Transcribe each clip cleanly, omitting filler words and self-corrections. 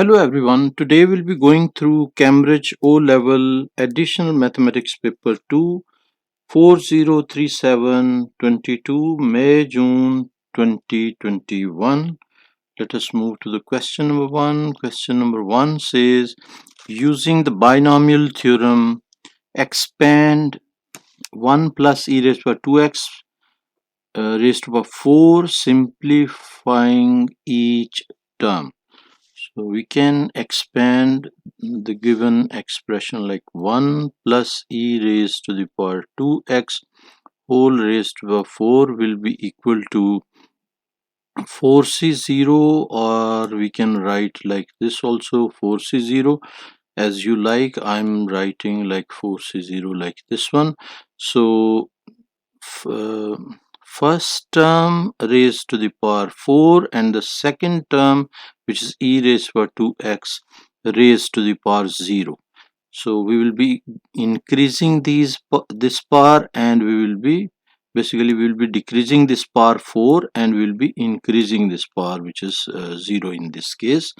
Hello everyone, today we'll be going through Cambridge O-Level Additional Mathematics Paper 2 4037 22 May June 2021. Let us move to the question number 1. Question number 1 says, using the binomial theorem, expand 1 plus e raised to power 2x raised to power 4, simplifying each term. So we can expand the given expression like 1 plus e raised to the power 2x whole raised to the power 4 will be equal to 4c0, or we can write like this also 4c0 as you like. I'm writing like 4c0 like this one. So uh, first term raised to the power 4 and the second term, which is e raised to the power 2x raised to the power 0. So we will be increasing this power, and we will be decreasing this power 4, and we will be increasing this power, which is 0 in this case.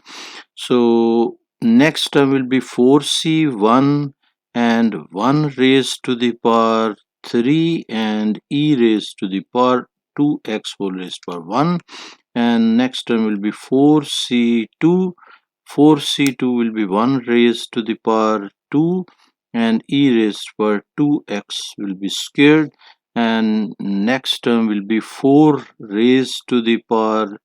So next term will be 4c1 and 1 raised to the power 3 and e raised to the power 2x whole raised to power 1, and next term will be 4c2. 4c2 will be 1 raised to the power 2 and e raised to power 2x will be squared, and next term will be 4 raised to the power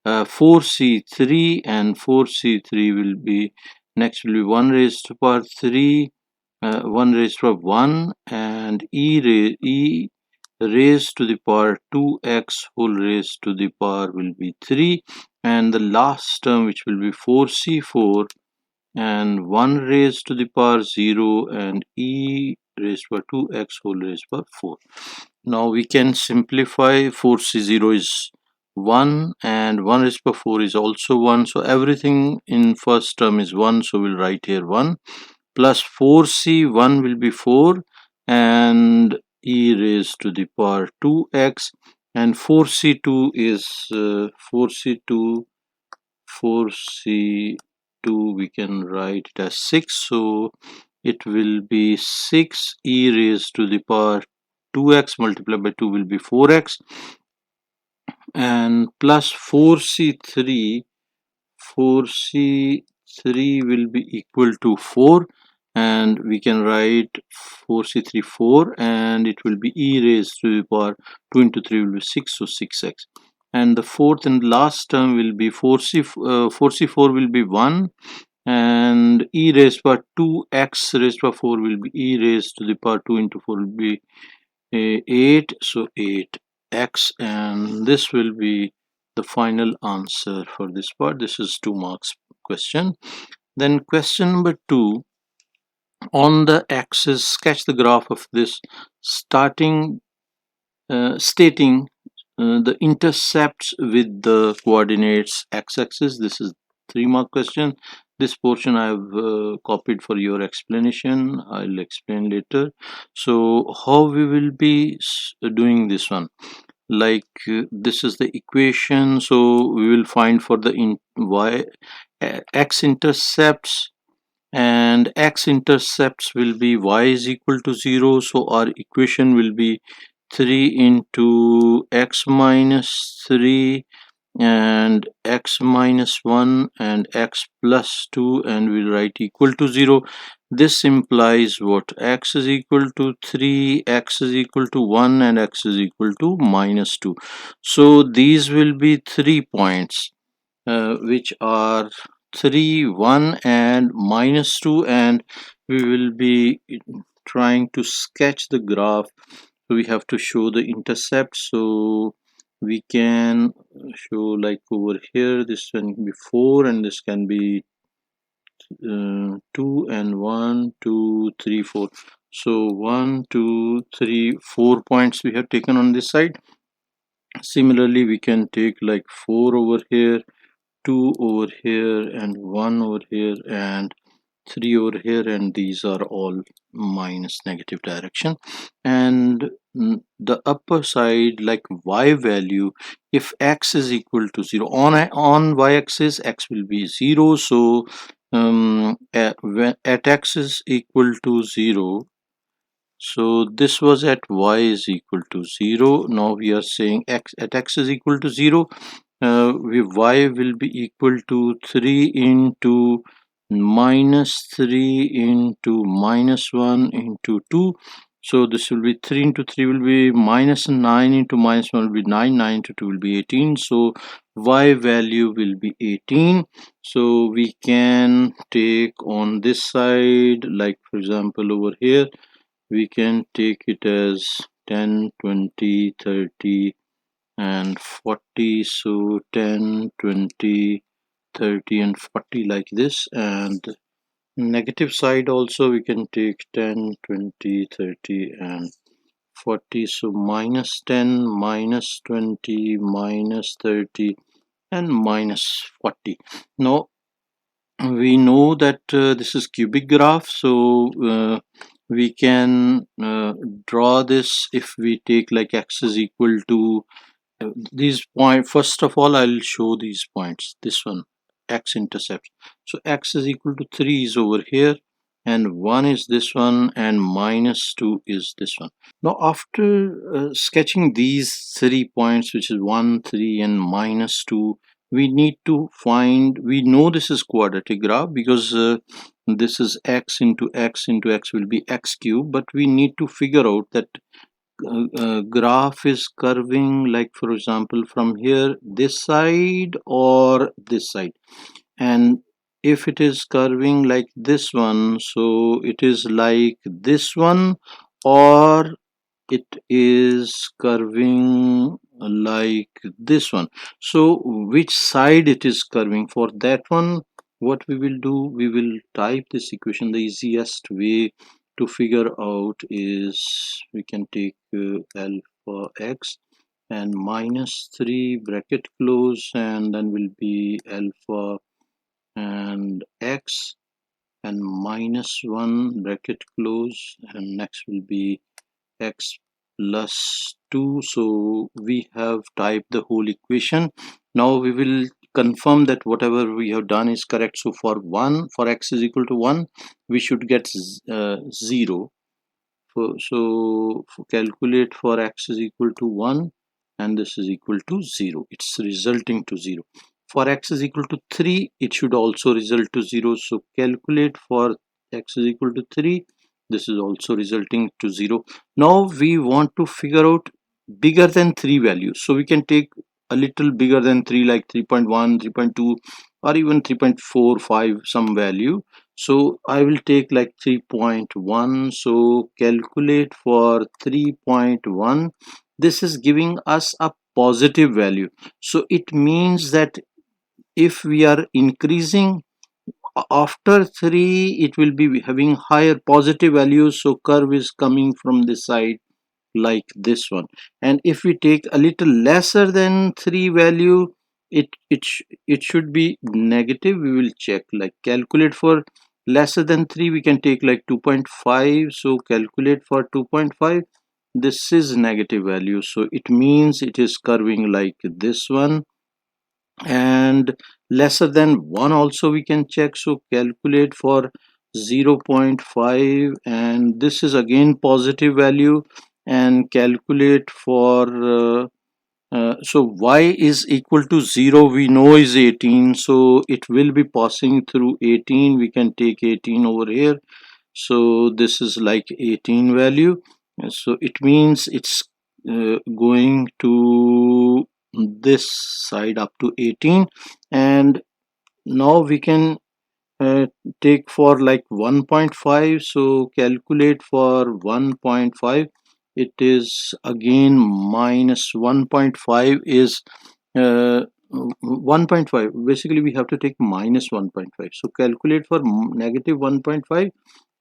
4c3, and 4c3 will be next will be 1 raised to power 3, 1 raised to power 1, and e raised to the power 2x whole raised to the power will be 3, and the last term, which will be 4c4, and 1 raised to the power 0 and e raised to power 2x whole raised to power 4. Now we can simplify. 4c0 is 1 and 1 raised to power 4 is also 1, so everything in first term is 1, so we'll write here 1 plus 4c1 will be 4 and e raised to the power 2x, and 4c2 is 4c2 we can write it as 6, so it will be 6 e raised to the power 2x multiplied by 2 will be 4x, and plus 4c3 will be equal to 4, and we can write 4c3 4, and it will be e raised to the power 2 into 3 will be 6, so 6x, and the fourth and last term will be 4c4 will be 1, and e raised to power 2x raised to power 4 will be e raised to the power 2 into 4 will be 8, so 8x, and this will be the final answer for this part. This is 2 marks question. Then question number 2, on the axis sketch the graph of this stating the intercepts with the coordinates x-axis. This is 3-mark question. This portion I have copied for your explanation. I'll explain later. So how we will be doing this one, like this is the equation, so we will find for the x-intercepts, and x-intercepts will be y is equal to 0, so our equation will be 3 into x minus 3 and x minus 1 and x plus 2, and we'll write equal to 0. This implies what? X is equal to 3, x is equal to 1, and x is equal to minus 2. So these will be 3 points which are 3, 1 and minus 2, and we will be trying to sketch the graph. So we have to show the intercept, so we can show like over here, this can be 4 and this can be 2 and 1 2 3 4, so 1 2 3 4 points we have taken on this side. Similarly we can take like 4 over here, 2 over here, and 1 over here, and 3 over here, and these are all minus negative direction. And the upper side, like y value, if x is equal to 0 on y-axis, x will be 0. So at x is equal to 0, so this was at y is equal to 0. Now we are saying x at x is equal to 0. Y will be equal to 3 into minus 3 into minus 1 into 2. So this will be 3 into 3 will be minus 9 into minus 1 will be 9. 9 into 2 will be 18. So y value will be 18. So we can take on this side, like for example over here, we can take it as 10, 20, 30 and 40. So 10, 20, 30 and 40 like this. And negative side also we can take 10, 20, 30 and 40. So minus 10, minus 20, minus 30 and minus 40. Now we know that this is cubic graph, so we can draw this if we take like x is equal to these point. First of all, I'll show these points. This one, x intercept. So x is equal to 3 is over here, and 1 is this one, and minus 2 is this one. Now after sketching these 3 points, which is 1, 3 and minus 2, we need to find, we know this is quadratic graph because this is x into x into x will be x cube, but we need to figure out that graph is curving, like for example from here this side or this side. And if it is curving like this one, so it is like this one, or it is curving like this one. So which side it is curving? For that one, what we will do, we will type this equation. The easiest way to figure out is we can take alpha x and minus 3 bracket close, and then will be alpha and x and minus 1 bracket close, and next will be x plus 2. So we have typed the whole equation. Now we will confirm that whatever we have done is correct. So for x is equal to 1, we should get 0. So calculate for x is equal to 1, and this is equal to 0. It's resulting to 0. For x is equal to 3, it should also result to 0. So calculate for x is equal to 3. This is also resulting to 0. Now we want to figure out bigger than 3 values. So we can take a little bigger than 3, like 3.1, 3.2, or even 3.45 some value. So I will take like 3.1. So calculate for 3.1. This is giving us a positive value. So it means that if we are increasing after 3, it will be having higher positive values. So curve is coming from this side like this one. And if we take a little lesser than 3 value, it should be negative. We will check, like calculate for lesser than 3, we can take like 2.5. So calculate for 2.5. This is negative value, so it means it is curving like this one. And lesser than 1 also we can check. So calculate for 0.5, and this is again positive value. And calculate for so y is equal to 0, we know is 18, so it will be passing through 18. We can take 18 over here. So this is like 18 value. So it means it's going to this side up to 18. And now we can uh, take for like 1.5. So calculate for 1.5. It is again minus 1.5 is 1.5. Basically we have to take minus 1.5. So calculate for negative 1.5,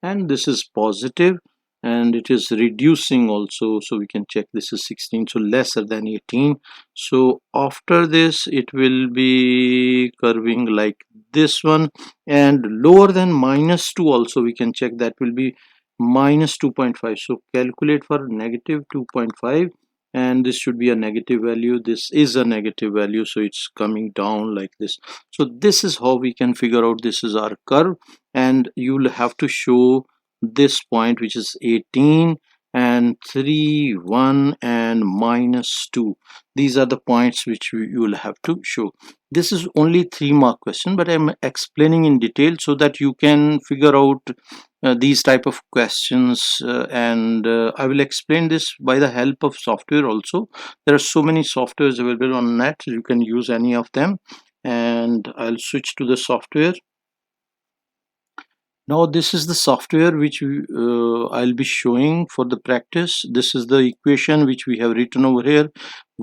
and this is positive. and it is reducing also, so we can check this is 16, so lesser than 18. So after this it will be curving like this one, and lower than -2 also we can check, that will be -2.5. so calculate for -2.5, and this should be a negative value. This is a negative value, so it's coming down like this. So this is how we can figure out this is our curve, and you'll have to show this point, which is 18 and 3 1 and -2. These are the points which you will have to show. This is only 3-mark question, but I'm explaining in detail so that you can figure out these type of questions, and I will explain this by the help of software also. There are so many softwares available on net, you can use any of them, and I'll switch to the software. Now this is the software which I'll be showing for the practice. This is the equation which we have written over here.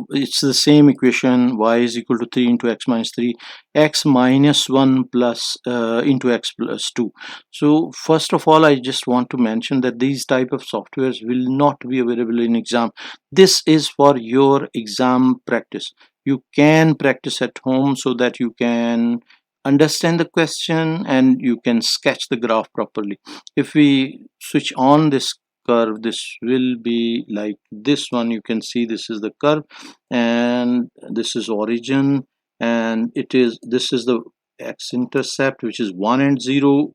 It's the same equation: y is equal to 3 into x minus 3, x minus 1 plus into x plus 2. So first of all, I just want to mention that these type of softwares will not be available in exam. This is for your exam practice. You can practice at home so that you can understand the question and you can sketch the graph properly. If we switch on this curve, this will be like this one. You can see this is the curve, and this is origin, and this is the x-intercept, which is 1 and 0,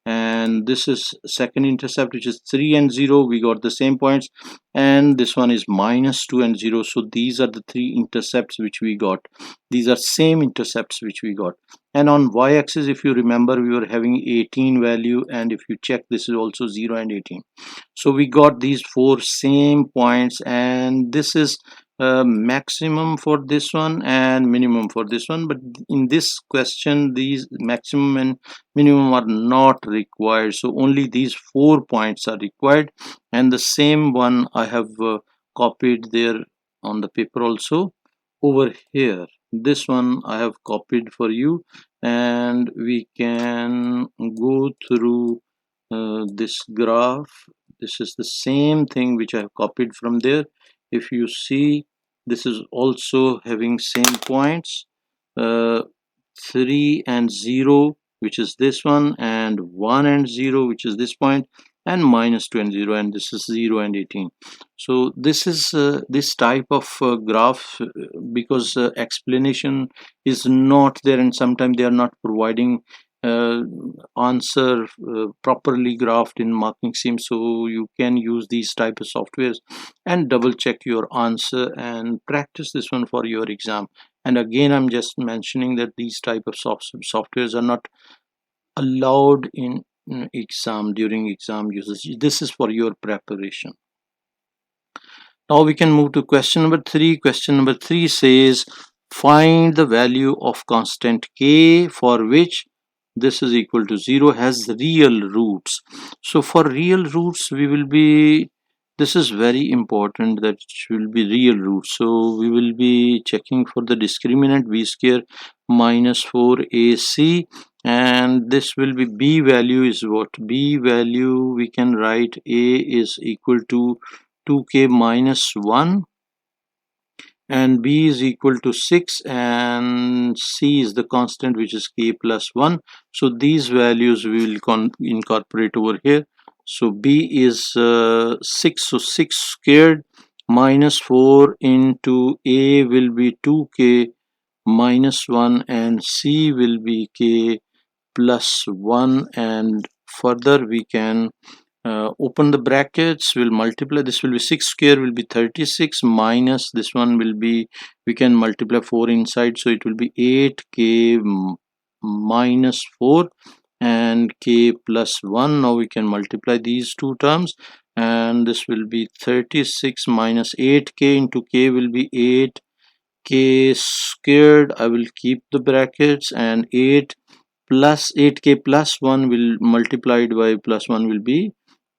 and this is second intercept, which is 3 and 0. We got the same points, and this one is -2 and 0. So these are the 3 intercepts which we got. These are same intercepts which we got. And on y-axis, if you remember, we were having 18 value, and if you check, this is also 0 and 18. So we got these 4 same points, and this is maximum for this one and minimum for this one. But in this question, these maximum and minimum are not required, so only these 4 points are required, and the same one I have copied there on the paper also. Over here, this one I have copied for you, and we can go through this graph. This is the same thing which I have copied from there. If you see, this is also having same points, uh, 3 and 0, which is this one, and 1 and 0, which is this point, and -2 and 0, and this is 0 and 18. So this is this type of graph, because explanation is not there, and sometimes they are not providing uh, answer properly graphed in marking scheme. So you can use these type of softwares and double check your answer and practice this one for your exam. And again, I'm just mentioning that these type of softwares are not allowed in exam, during exam usage. This is for your preparation. Now we can move to question number 3. Question number 3 says, find the value of constant k for which this is equal to 0 has real roots. So for real roots, we will be, this is very important, that it will be real roots. So we will be checking for the discriminant b square minus 4ac, and this will be, b value is what? B value, we can write a is equal to 2k minus 1, and b is equal to 6, and c is the constant, which is k plus 1. So these values we will incorporate over here. So b is 6, so 6 squared minus 4 into a will be 2k minus 1, and c will be k plus 1, and further we can open the brackets, will multiply. This will be 6 square will be 36, minus this one will be, we can multiply 4 inside, so it will be 8k minus 4 and k plus 1. Now we can multiply these two terms, and this will be 36 minus 8k into k will be 8k squared. I will keep the brackets, and 8 plus 8k plus 1 will multiplied by plus 1 will be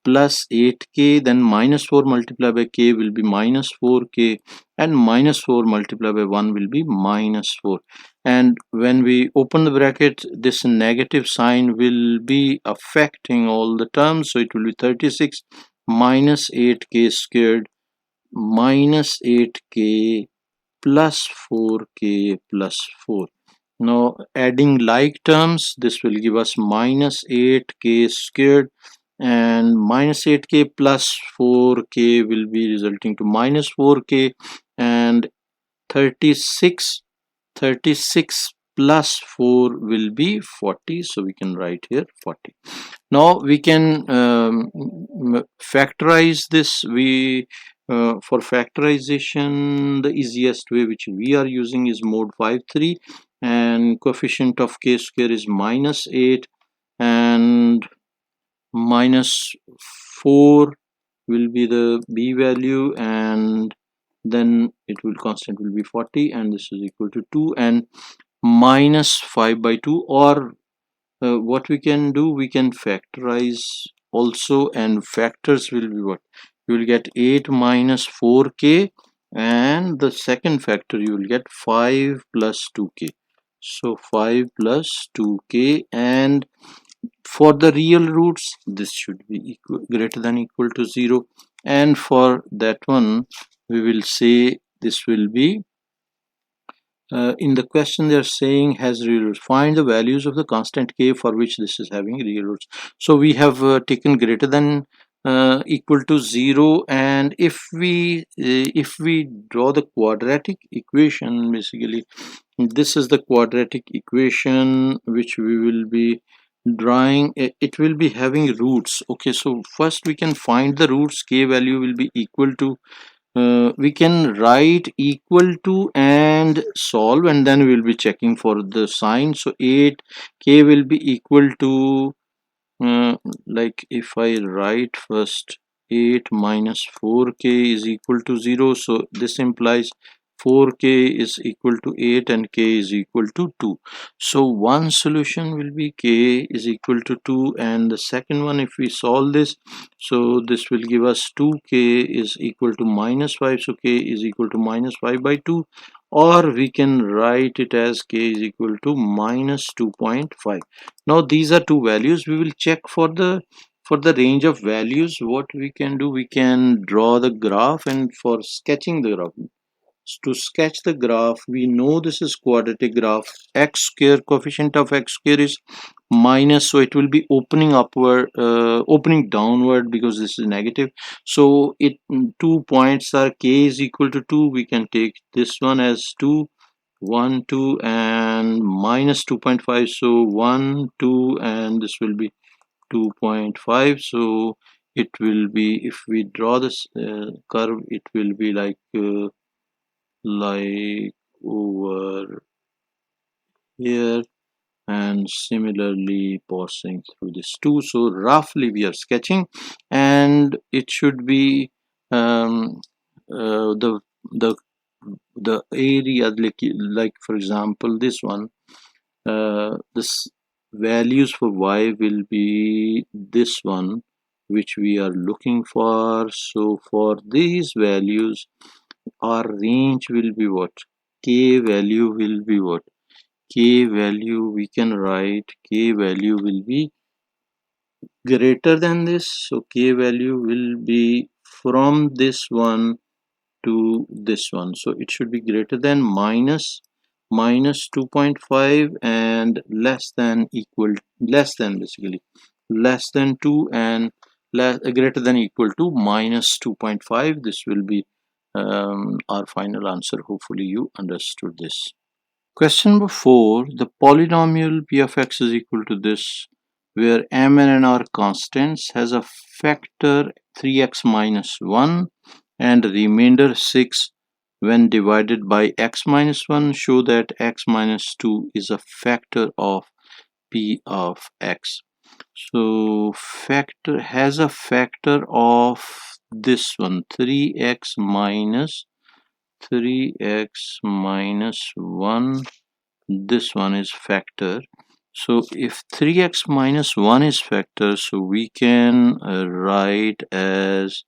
plus 8k, then minus 4 multiplied by k will be minus 4k, and minus 4 multiplied by 1 will be minus 4. And when we open the bracket, this negative sign will be affecting all the terms, so it will be 36 minus 8k squared minus 8k plus 4k plus 4. Now adding like terms, this will give us minus 8k squared and minus 8k plus 4k will be resulting to minus 4k, and 36 36 plus 4 will be 40, so we can write here 40. Now we can factorize this. We For factorization, the easiest way which we are using is mode 5 3, and coefficient of k square is minus 8, and minus 4 will be the b value, and then it will constant will be 40, and this is equal to 2, and minus 5 by 2, or what we can do, we can factorize also, and factors will be what you will get 8 minus 4k, and the second factor you will get 5 plus 2k, so 5 plus 2k, and for the real roots this should be greater than equal to 0, and for that one we will say this will be in the question they are saying has real roots. Find the values of the constant k for which this is having real roots. So we have taken greater than equal to 0, and if we draw the quadratic equation, basically this is the quadratic equation which we will be drawing. It will be having roots. Okay, so first we can find the roots. K value will be equal to, we can write equal to and solve, and then we will be checking for the sign. So 8k will be equal to, uh, like if I write first 8 minus 4k is equal to 0, so this implies 4k is equal to 8 and k is equal to 2. So one solution will be k is equal to 2, and the second one, if we solve this, so this will give us 2k is equal to minus 5, so k is equal to minus 5 by 2, or we can write it as k is equal to minus 2.5. Now these are two values. We will check for the range of values. What we can do, we can draw the graph, and for sketching the graph, to sketch the graph, we know this is quadratic graph. X square, coefficient of x square is minus, so it will be opening upward, opening downward, because this is negative. So it 2 points are k is equal to 2. We can take this one as 2, 1 2, and minus 2.5, so 1 2, and this will be 2.5. So it will be, if we draw this curve, it will be like over here, and similarly passing through this too. So roughly we are sketching, and it should be the the the area, like for example this one, this values for y will be this one which we are looking for. So for these values our range will be what, k value will be what, k value we can write k value will be greater than this, so k value will be from this one to this one, so it should be greater than minus 2.5 and less than equal, less than, basically less than 2, and greater than equal to minus 2.5. This will be our final answer. Hopefully you understood this. Question number 4. The polynomial p of x is equal to this, where m and n are constants, has a factor 3x minus 1 and remainder 6. When divided by x minus 1, show that x minus 2 is a factor of p of x. So factor has a factor of this one, 3x minus 1. This one is factor. So if 3x minus 1 is factor, so we can write as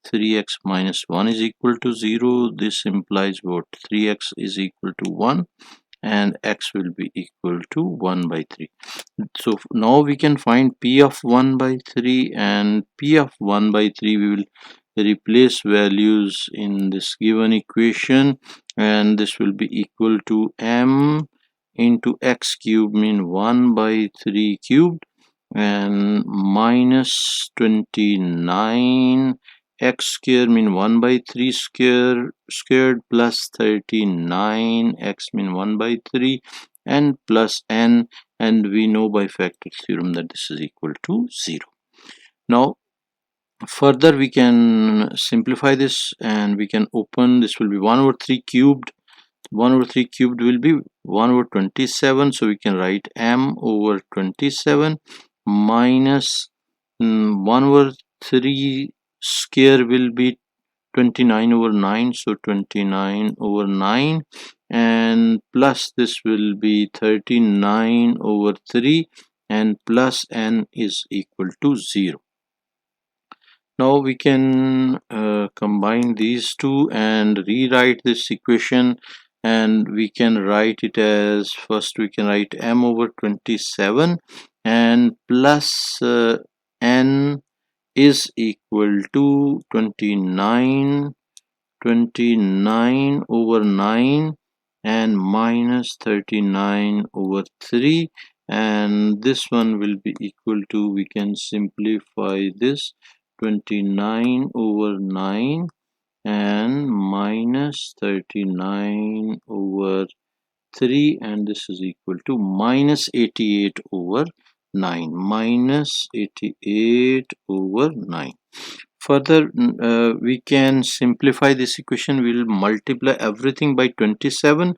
3x minus 1 is equal to 0. This implies what, 3x is equal to 1, and x will be equal to 1 by 3. So now we can find p of 1 by 3, and p of 1 by 3 we will replace values in this given equation, and this will be equal to m into x cube, mean 1 by 3 cubed, and minus 29 x square, mean 1 by 3 squared plus 39 x, mean 1 by 3, and plus n, and we know by factor theorem that this is equal to 0. Now further we can simplify this, and we can open this will be 1 over 3 cubed. 1 over 3 cubed will be 1 over 27, so we can write m over 27 minus 1 over 3 square will be 29 over 9, so 29 over 9, and plus this will be 39 over 3, and plus n is equal to 0. Now we can combine these two and rewrite this equation, and we can write it as, first we can write m over 27 and plus n is equal to 29 over 9 and minus 39 over 3, and this one will be equal to, we can simplify this, 29 over 9 and minus 39 over 3, and this is equal to minus 88 over 9, minus 88 over 9. Further, we can simplify this equation. We will multiply everything by 27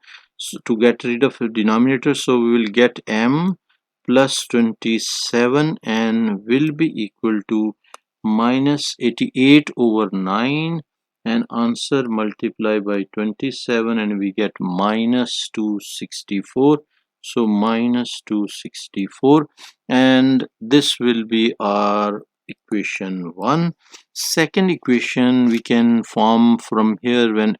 to get rid of the denominator. So we will get m plus 27 and will be equal to minus 88 over 9, and answer multiply by 27 and we get minus 264. So minus 264, and this will be our equation 1. Second equation we can form from here, when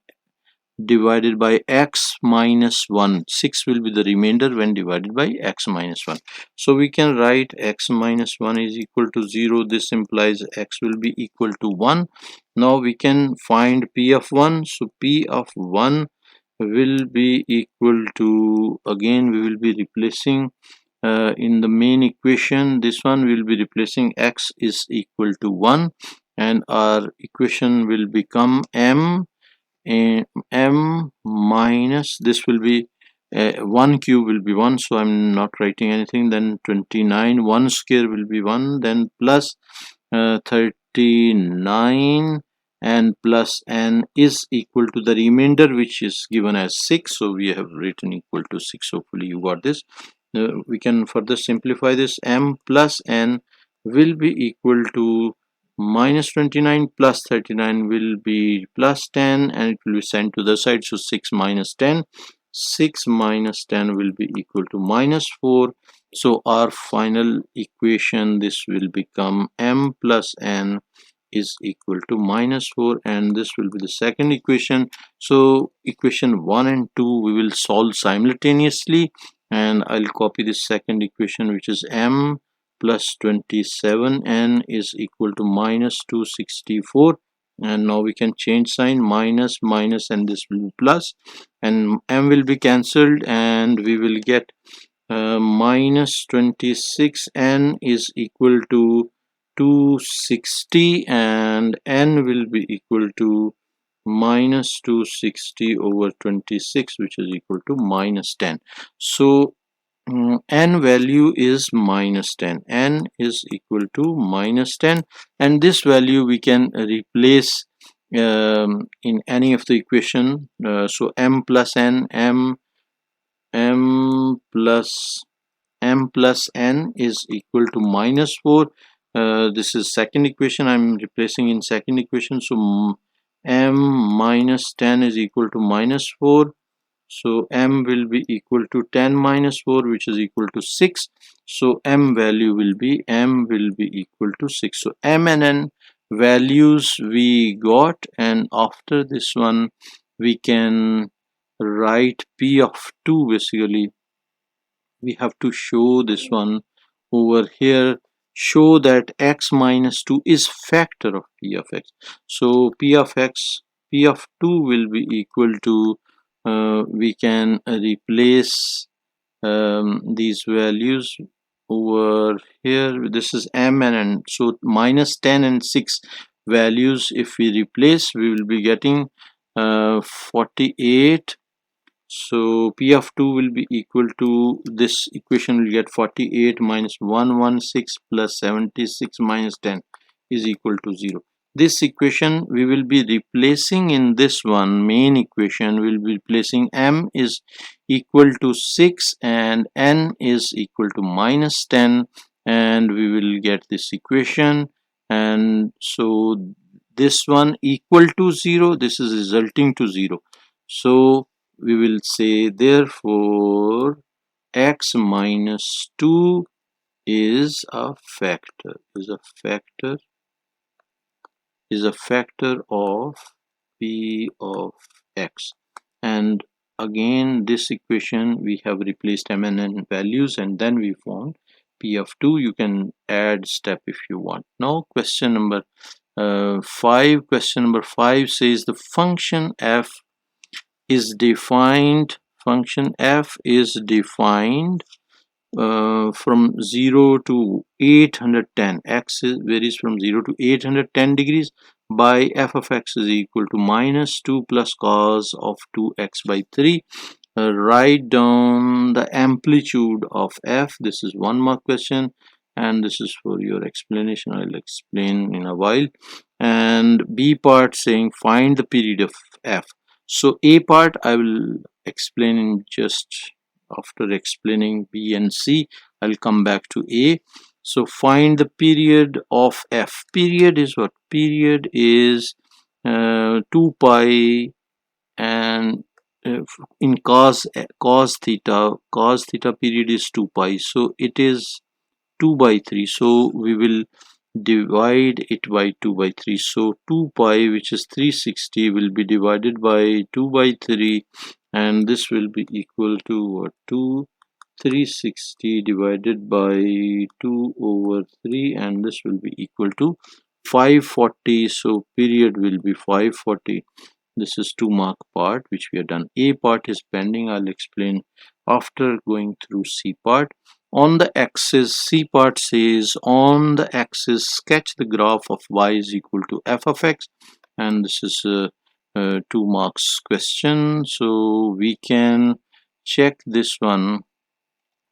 divided by x minus 1, 6 will be the remainder when divided by x minus 1. So we can write x minus 1 is equal to 0. This implies x will be equal to 1. Now we can find p of 1. So p of 1 will be equal to, again we will be replacing in the main equation, this one will be replacing x is equal to 1, and our equation will become m minus, this will be 1 cube will be 1, so I'm not writing anything, then 29, 1 square will be 1, then plus 39 and plus n is equal to the remainder which is given as 6, so we have written equal to 6. Hopefully you got this. We can further simplify this. M plus n will be equal to minus 29 plus 39 will be plus 10, and it will be sent to the side, so 6 minus 10, 6 minus 10 will be equal to minus 4. So our final equation, this will become m plus n is equal to minus 4, and this will be the second equation. So equation 1 and 2 we will solve simultaneously, and I'll copy this second equation, which is m plus 27n is equal to minus 264, and now we can change sign, minus minus, and this will be plus, and m will be cancelled, and we will get minus 26n is equal to 260, and n will be equal to minus 260 over 26, which is equal to minus 10. So n value is minus 10, n is equal to minus 10, and this value we can replace in any of the equation. So m plus n, m plus n is equal to minus 4. This is second equation, I'm replacing in second equation, so m minus 10 is equal to minus 4, so m will be equal to 10 minus 4, which is equal to 6. So m value will be equal to 6. So m and n values we got, and after this one we can write p of 2, basically we have to show this one over here, show that x minus 2 is factor of p of x. So p of x, p of 2 will be equal to, we can replace these values over here. This is m and n, so minus 10 and 6 values if we replace, we will be getting 48. So p of 2 will be equal to, this equation will get 48 minus 116 plus 76 minus 10 is equal to 0. This equation we will be replacing in this one main equation. We will be replacing m is equal to 6 and n is equal to minus 10, and we will get this equation. And so this one equal to 0, this is resulting to 0. So we will say therefore x minus 2 is a factor, is a factor of p of x. And again this equation we have replaced m and n values, and then we found p of 2. You can add step if you want. Now question number 5. Question number 5 says the function f is defined, function f is defined from 0 to 810. X varies from 0 to 810 degrees by f of x is equal to minus 2 plus cos of 2x by 3. Write down the amplitude of f. This is 1 mark question, and this is for your explanation. I'll explain in a while. And b part saying find the period of f. So a part I will explain in just after explaining b and c. I'll come back to a. So find the period of f. Period is what? Period is 2 pi, and in cos theta period is 2 pi, so it is 2 by 3. So we will divide it by 2 by 3. So 2 pi, which is 360, will be divided by 2 by 3, and this will be equal to what? 360 divided by 2 over 3, and this will be equal to 540. So period will be 540. This is 2 mark part which we have done. A part is pending. I'll explain after going through C part. On the axis, C part says on the axis sketch the graph of y is equal to f of x, and this is a 2 marks question. So we can check this one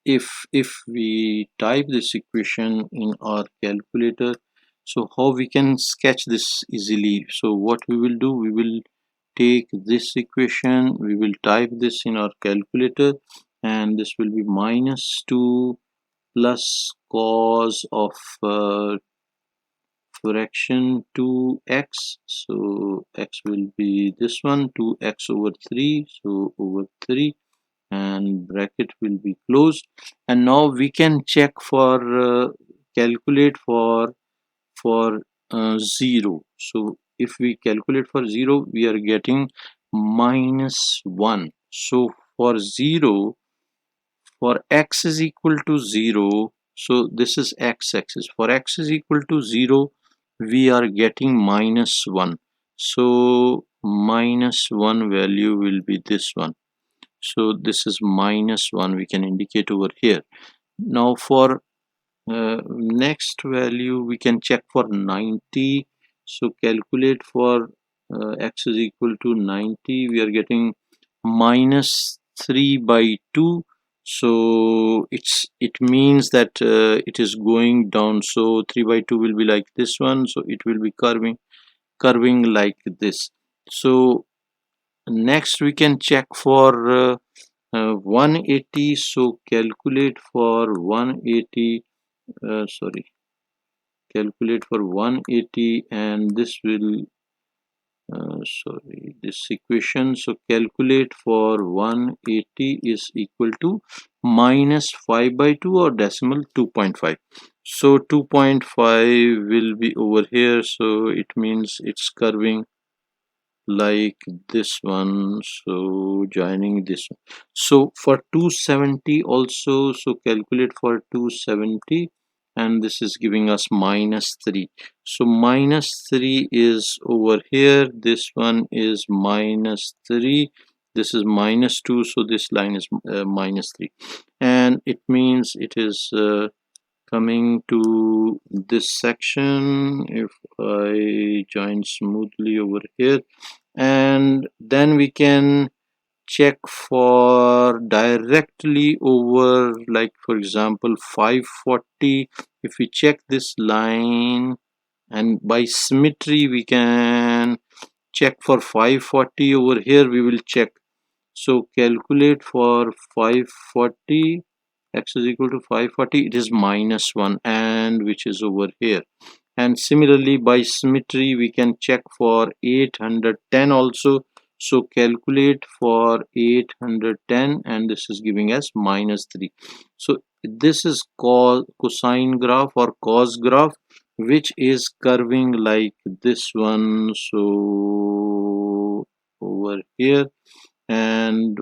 if we type this equation in our calculator. So how we can sketch this easily? So what we will do, we will take this equation, we will type this in our calculator, and this will be minus 2 plus cos of fraction 2x. So x will be this one, 2x over 3, so over 3, and bracket will be closed. And now we can check for calculate for 0. So if we calculate for 0, we are getting minus 1. So for 0, for x is equal to 0, so this is x-axis. For x is equal to 0, we are getting minus 1. So minus 1 value will be this one. So this is minus 1, we can indicate over here. Now for next value, we can check for 90. So calculate for x is equal to 90. We are getting minus 3 by 2. So it means that it is going down. So 3 by 2 will be like this one. So it will be curving like this. So next we can check for 180. So calculate for 180. Calculate for 180, and this will this equation. So calculate for 180 is equal to minus 5 by 2 or decimal 2.5. So 2.5 will be over here, so it means it's curving like this one. So joining this one. So for 270 also, so calculate for 270, and this is giving us -3. So -3 is over here, this one is -3, this is -2, so this line is -3, and it means it is coming to this section. If I join smoothly over here, and then we can check for directly over, like for example 540. If we check this line, and by symmetry we can check for 540 over here, we will check. So calculate for 540, x is equal to 540, it is -1, and which is over here. And similarly by symmetry we can check for 810 also. So calculate for 810, and this is giving us -3. So this is called cosine graph or cos graph, which is curving like this one. So over here, and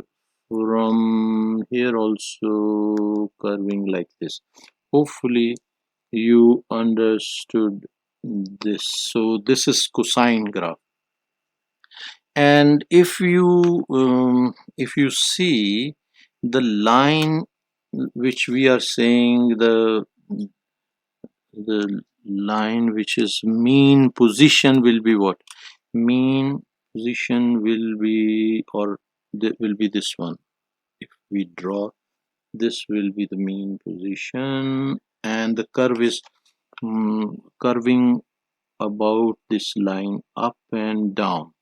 from here also curving like this. Hopefully you understood this. So this is cosine graph. And if you see the line which we are saying, the line which is mean position will be what? Mean position will be, or will be this one. If we draw, this will be the mean position, and the curve is curving about this line up and down.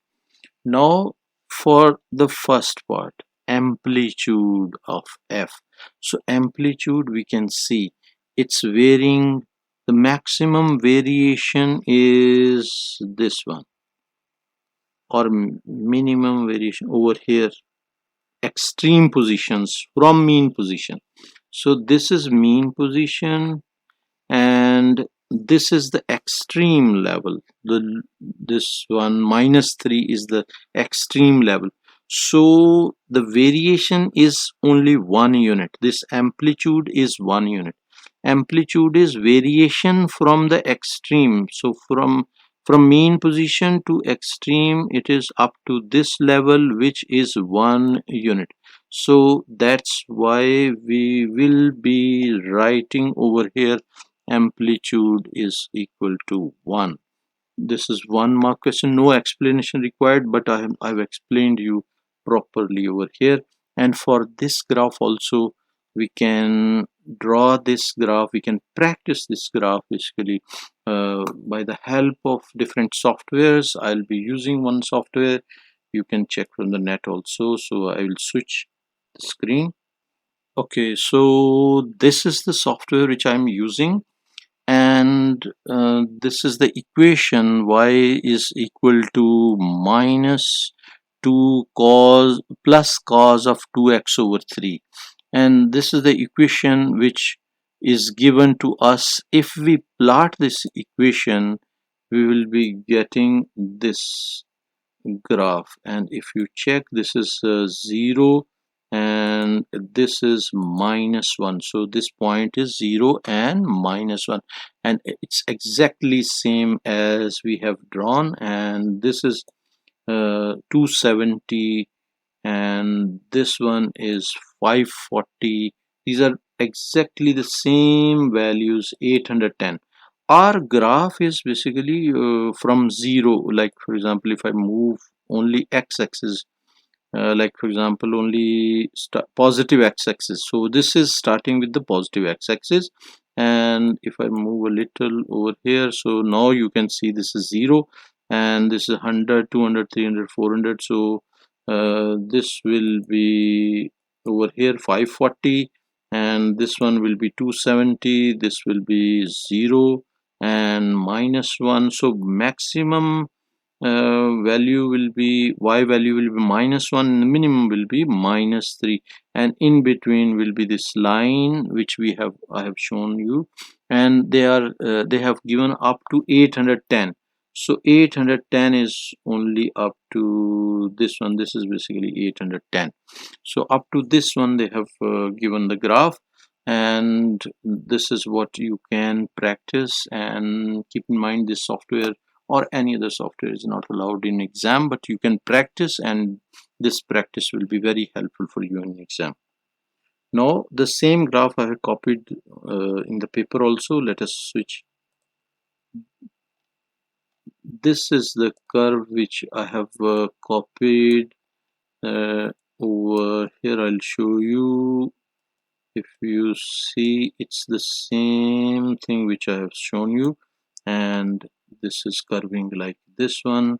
Now for the first part, amplitude of f. So amplitude, we can see it's varying. The maximum variation is this one, or minimum variation over here, extreme positions from mean position. So this is mean position, and this is the extreme level. This one -3 is the extreme level. So the variation is only 1 unit. This amplitude is 1 unit. Amplitude is variation from the extreme. So from mean position to extreme, it is up to this level, which is 1 unit. So that's why we will be writing over here amplitude is equal to 1. This is 1 mark question, no explanation required, but I've explained you properly over here. And for this graph also, we can draw this graph, we can practice this graph basically by the help of different softwares. I'll be using one software, you can check from the net also. So I will switch the screen. Okay, so this is the software which I'm using, and this is the equation. Y is equal to -2 cos plus cos of 2x over 3, and this is the equation which is given to us. If we plot this equation, we will be getting this graph, and if you check, this is 0 and this is -1. So this point is 0 and -1, and it's exactly same as we have drawn. And this is 270, and this one is 540. These are exactly the same values. 810. Our graph is basically from 0, like for example, if I move only x-axis, like for example only positive x-axis, so this is starting with the positive x-axis. And if I move a little over here, so now you can see this is 0, and this is 100, 200, 300, 400. So this will be over here 540, and this one will be 270, this will be 0 and -1. So maximum value will be, y value will be -1, minimum will be -3, and in between will be this line which I have shown you, and they have given up to 810. So 810 is only up to this one. This is basically 810. So up to this one they have given the graph, and this is what you can practice. And keep in mind, this software or any other software is not allowed in exam, but you can practice, and this practice will be very helpful for you in exam. Now the same graph I have copied in the paper also. Let us switch. This is the curve which I have copied over here. I'll show you. If you see, it's the same thing which I have shown you, and this is curving like this one,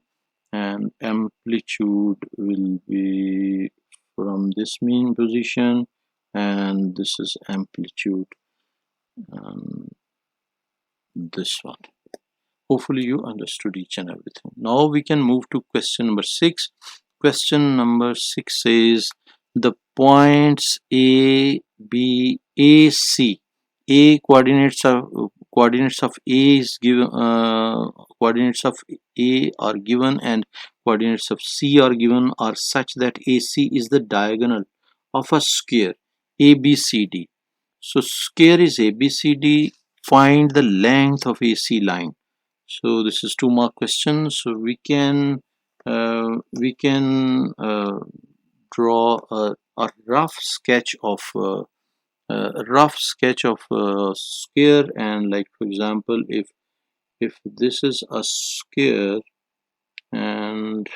and amplitude will be from this mean position, and this is amplitude, um, this one. Hopefully you understood each and everything. Now we can move to question number 6. Question number 6 says the points A, B, A, C. A coordinates of A is given. Coordinates of A are given, and coordinates of C are given, are such that AC is the diagonal of a square ABCD. So square is ABCD. Find the length of AC line. So this is 2 mark question. So we can draw a rough sketch of square. And like for example, if this is a square, and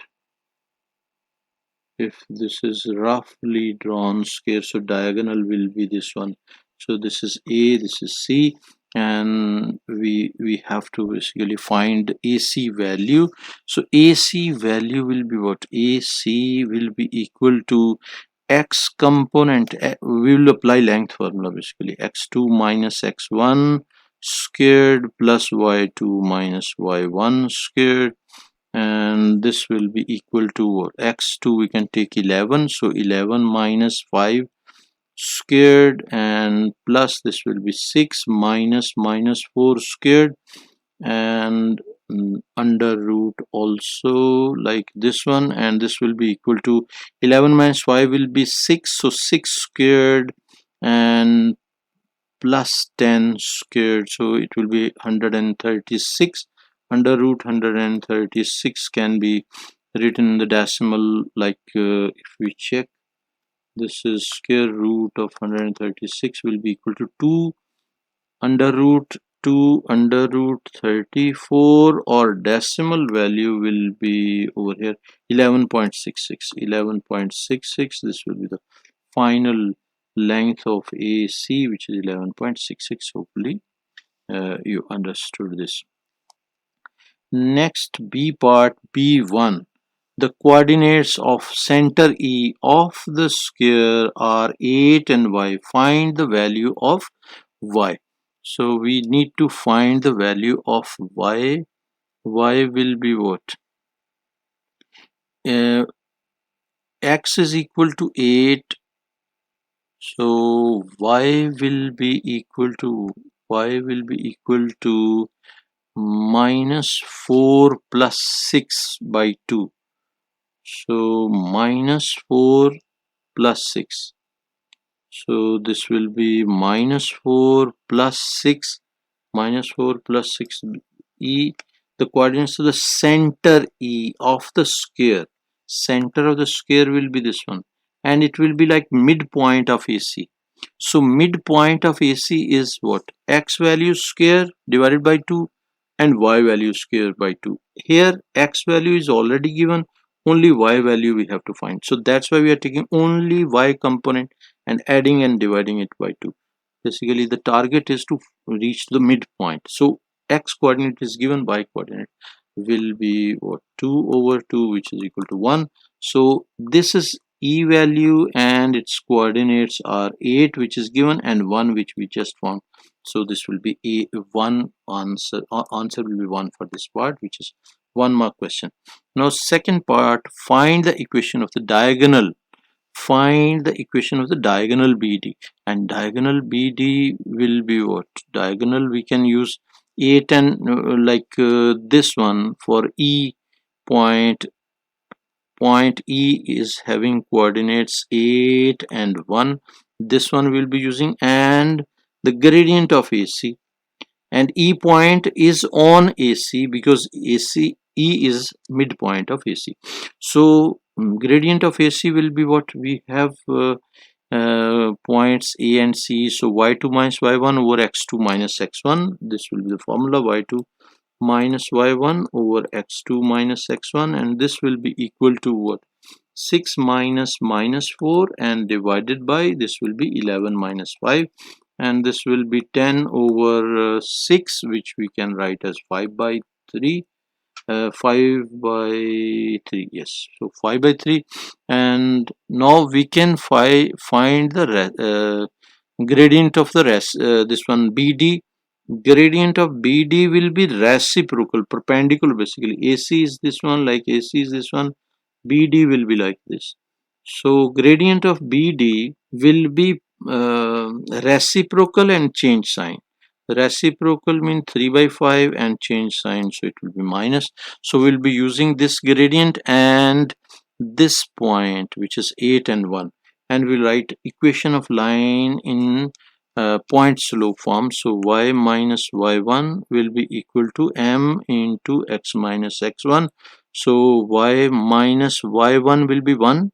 if this is roughly drawn square, so diagonal will be this one. So this is A, this is C, and we have to basically find AC value. So AC value will be what? AC will be equal to x component. We will apply length formula, basically x2 minus x1 squared plus y2 minus y1 squared, and this will be equal to x2. We can take 11, so 11 minus 5 squared, and plus this will be 6 minus 4 squared, and under root also like this one, and this will be equal to 11 minus 5 will be 6, so 6 squared, and plus 10 squared, so it will be 136. Under root 136 can be written in the decimal, like if we check, this is square root of 136 will be equal to 2 under root 2 under root 34, or decimal value will be over here 11.66. 11.66, this will be the final length of AC, which is 11.66. Hopefully you understood this. Next, B part, B1. The coordinates of center E of the square are 8 and y. Find the value of y. So we need to find the value of y. Y will be what? X is equal to 8. So y will be equal to minus 4 plus 6 by 2. So minus 4 plus 6. So this will be minus 4 plus 6. Minus 4 plus 6. E, the coordinates of the center E of the square. Center of the square will be this one. And it will be like midpoint of AC. So midpoint of AC is what? X value square divided by 2 and y value square by 2. Here x value is already given, only y value we have to find. So that's why we are taking only y component and adding and dividing it by 2. Basically the target is to reach the midpoint. So x coordinate is given, y coordinate will be what? 2 over 2, which is equal to 1. So this is E value, and its coordinates are 8, which is given, and 1, which we just found. So this will be a 1 answer. Answer will be 1 for this part, which is 1 mark question. Now second part, find the equation of the diagonal. Find the equation of the diagonal BD, and diagonal BD will be what? Diagonal we can use 8 and this one for E point. Point E is having coordinates 8 and 1. This one will be using, and the gradient of AC, and E point is on AC because AC E is midpoint of AC. So gradient of AC will be what we have, points A and C. So y2 minus y1 over x2 minus x1. This will be the formula, y2 minus y1 over x2 minus x1, and this will be equal to what? 6 minus minus 4, and divided by, this will be 11 minus 5, and this will be 10 over 6, which we can write as 5 by 3. 5 by 3, yes, so 5 by 3. And now we can find the gradient of the rest, this one BD. Gradient of BD will be reciprocal, perpendicular basically. AC is this one, like AC is this one, BD will be like this. So gradient of BD will be reciprocal and change sign. Reciprocal means 3 by 5 and change sign, so it will be minus. So we'll be using this gradient and this point, which is 8 and 1, and we'll write equation of line in point slope form. So y minus y1 will be equal to m into x minus x1. So y minus y1 will be 1.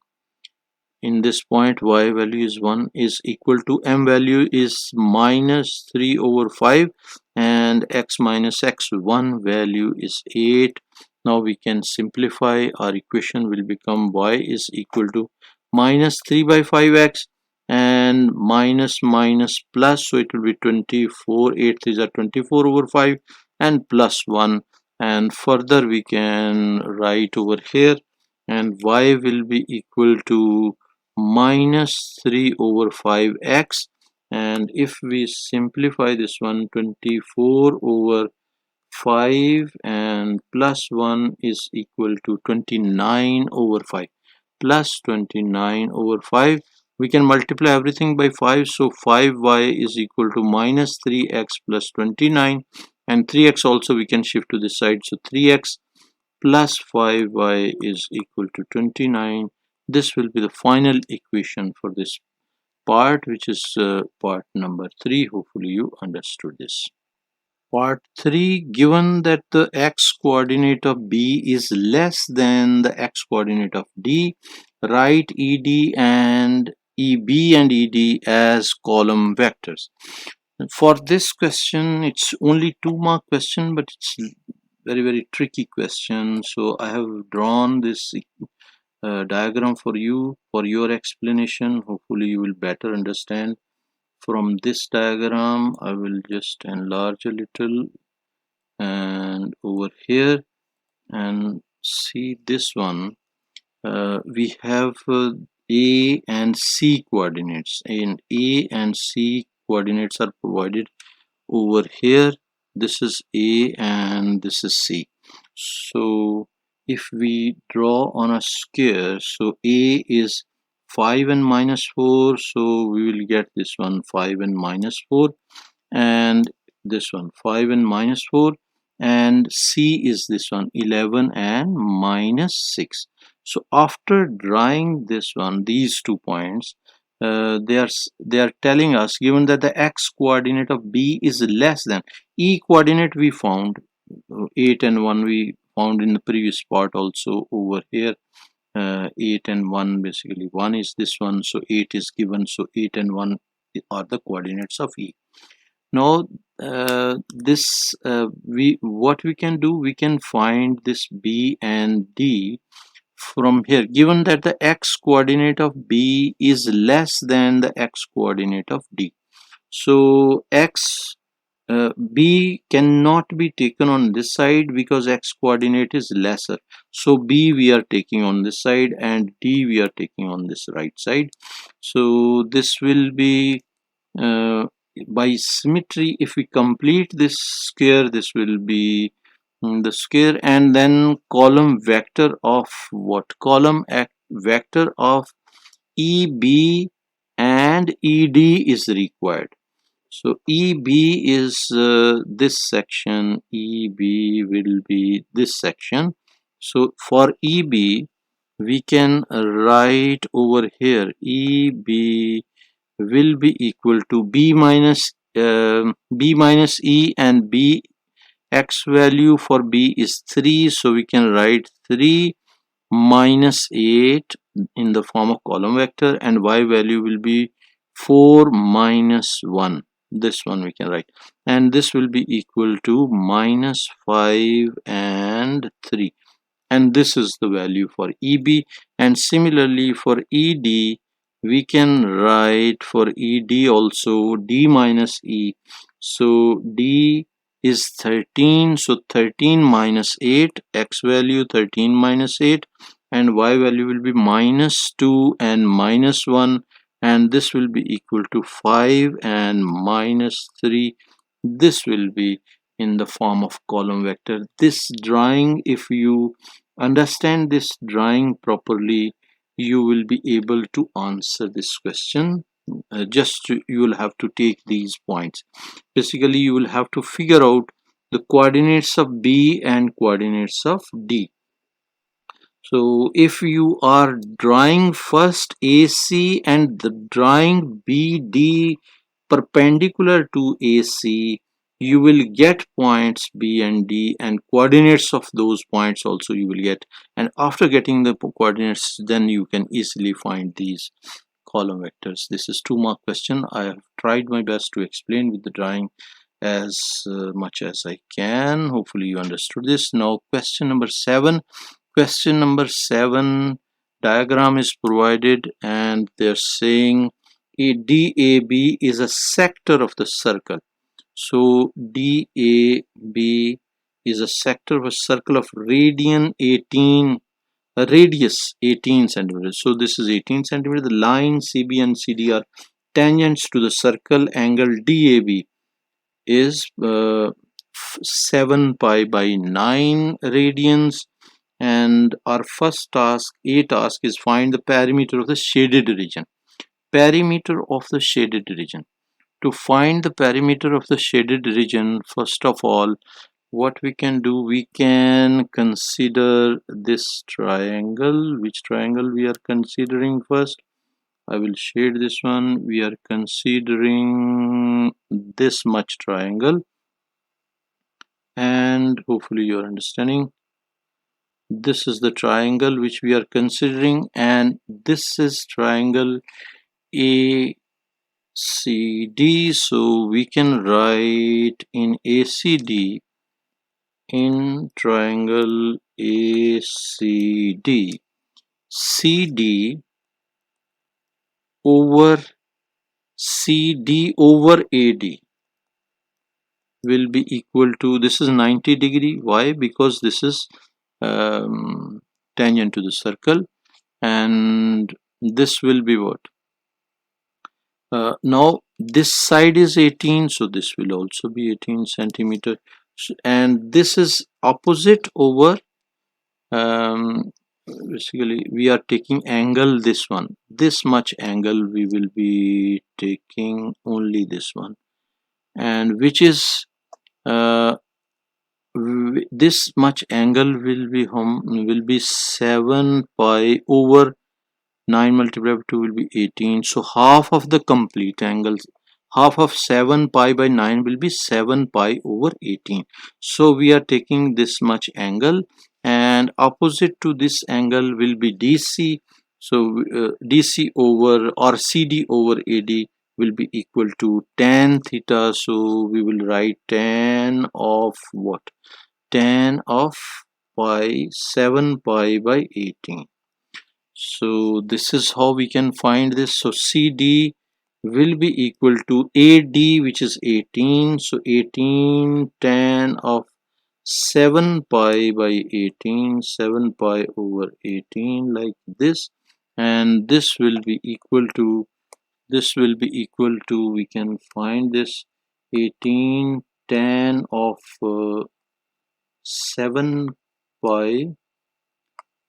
In this point, y value is 1 is equal to m value is minus 3 over 5, and x minus x1 value is 8. Now we can simplify. Our equation will become y is equal to minus 3 by 5x and minus minus plus, so it will be 24. 8 is a 24 over 5 and plus 1, and further we can write over here, and y will be equal to minus 3 over 5x, and if we simplify this one, 24 over 5 and plus 1 is equal to 29 over 5, plus 29 over 5. We can multiply everything by 5, so 5y is equal to minus 3x plus 29, and 3x also we can shift to this side, so 3x plus 5y is equal to 29. This will be the final equation for this part, which is part number 3. Hopefully you understood this. Part 3, given that the x coordinate of B is less than the x coordinate of D, write ED and EB and ED as column vectors. For this question, it's only 2-mark question, but it's very tricky question. So I have drawn this diagram for you for your explanation. Hopefully you will better understand. From this diagram, I will just enlarge a little and over here and see this one. We have A and C coordinates, and A and C coordinates are provided over here. This is A and this is C. So if we draw on a square, so A is 5 and minus 4, so we will get this one 5 and minus 4, and this one 5 and minus 4, and C is this one 11 and minus 6. So after drawing this one, these 2 points, they are telling us, given that the x coordinate of B is less than E coordinate, we found 8 and 1 we found in the previous part also over here. 8 and 1, basically 1 is this one, so 8 is given, so 8 and 1 are the coordinates of E. Now what we can do, we can find this B and D from here, given that the x coordinate of B is less than the x coordinate of D. So B cannot be taken on this side because x coordinate is lesser. So B we are taking on this side and D we are taking on this right side. So this will be by symmetry. If we complete this square, this will be the square, and then column vector of what? Vector of EB and ED is required. So EB is this section, EB will be this section. So for EB we can write over here EB will be equal to B minus E, and B x value for B is 3, so we can write 3 minus 8 in the form of column vector, and y value will be 4 minus 1. This one we can write, and this will be equal to minus 5 and 3, and this is the value for EB. And similarly for ED we can write for ED also D minus E. So D is 13, so 13 minus 8, x value 13 minus 8, and y value will be minus 2 and minus 1, and this will be equal to 5 and minus 3. This will be in the form of column vector. This drawing, if you understand this drawing properly, you will be able to answer this question. You will have to take these points. Basically you will have to figure out the coordinates of B and coordinates of D. So if you are drawing first AC and the drawing BD perpendicular to AC, you will get points B and D, and coordinates of those points also you will get, and after getting the coordinates then you can easily find these column vectors. This is 2 mark question. I have tried my best to explain with the drawing as much as I can. Hopefully you understood this. Now question number 7. Question number 7, diagram is provided and they're saying a DAB is a sector of the circle. So DAB is a sector of a circle of radius 18 centimeters. So this is 18 centimeters. The line CB and CD are tangents to the circle. Angle DAB is 7 pi by 9 radians. And our first task, A task, is find the perimeter of the shaded region. Perimeter of the shaded region. To find the perimeter of the shaded region, first of all, what we can do, we can consider this triangle. Which triangle we are considering first? I will shade this one. We are considering this much triangle, and hopefully you are understanding. This is the triangle which we are considering, and this is triangle ACD. So we can write in ACD, in triangle ACD, CD over CD over AD will be equal to, this is 90 degree. Why? Because this is tangent to the circle, and this will be what? Now this side is 18, so this will also be 18 centimeter, and this is opposite over, basically we are taking angle, this one, this much angle we will be taking, only this one, and which is this much angle will be 7 pi over 9 multiplied by 2 will be 18. So half of the complete angle, half of 7 pi by 9 will be 7 pi over 18. So we are taking this much angle, and opposite to this angle will be DC. So DC over, or CD over AD will be equal to tan theta. So we will write tan of what? Tan of pi, 7 pi by 18. So this is how we can find this. So CD will be equal to AD, which is 18. So 18 tan of 7 pi by 18, 7 pi over 18, like this, and this will be equal to, we can find this 18 tan of 7 pi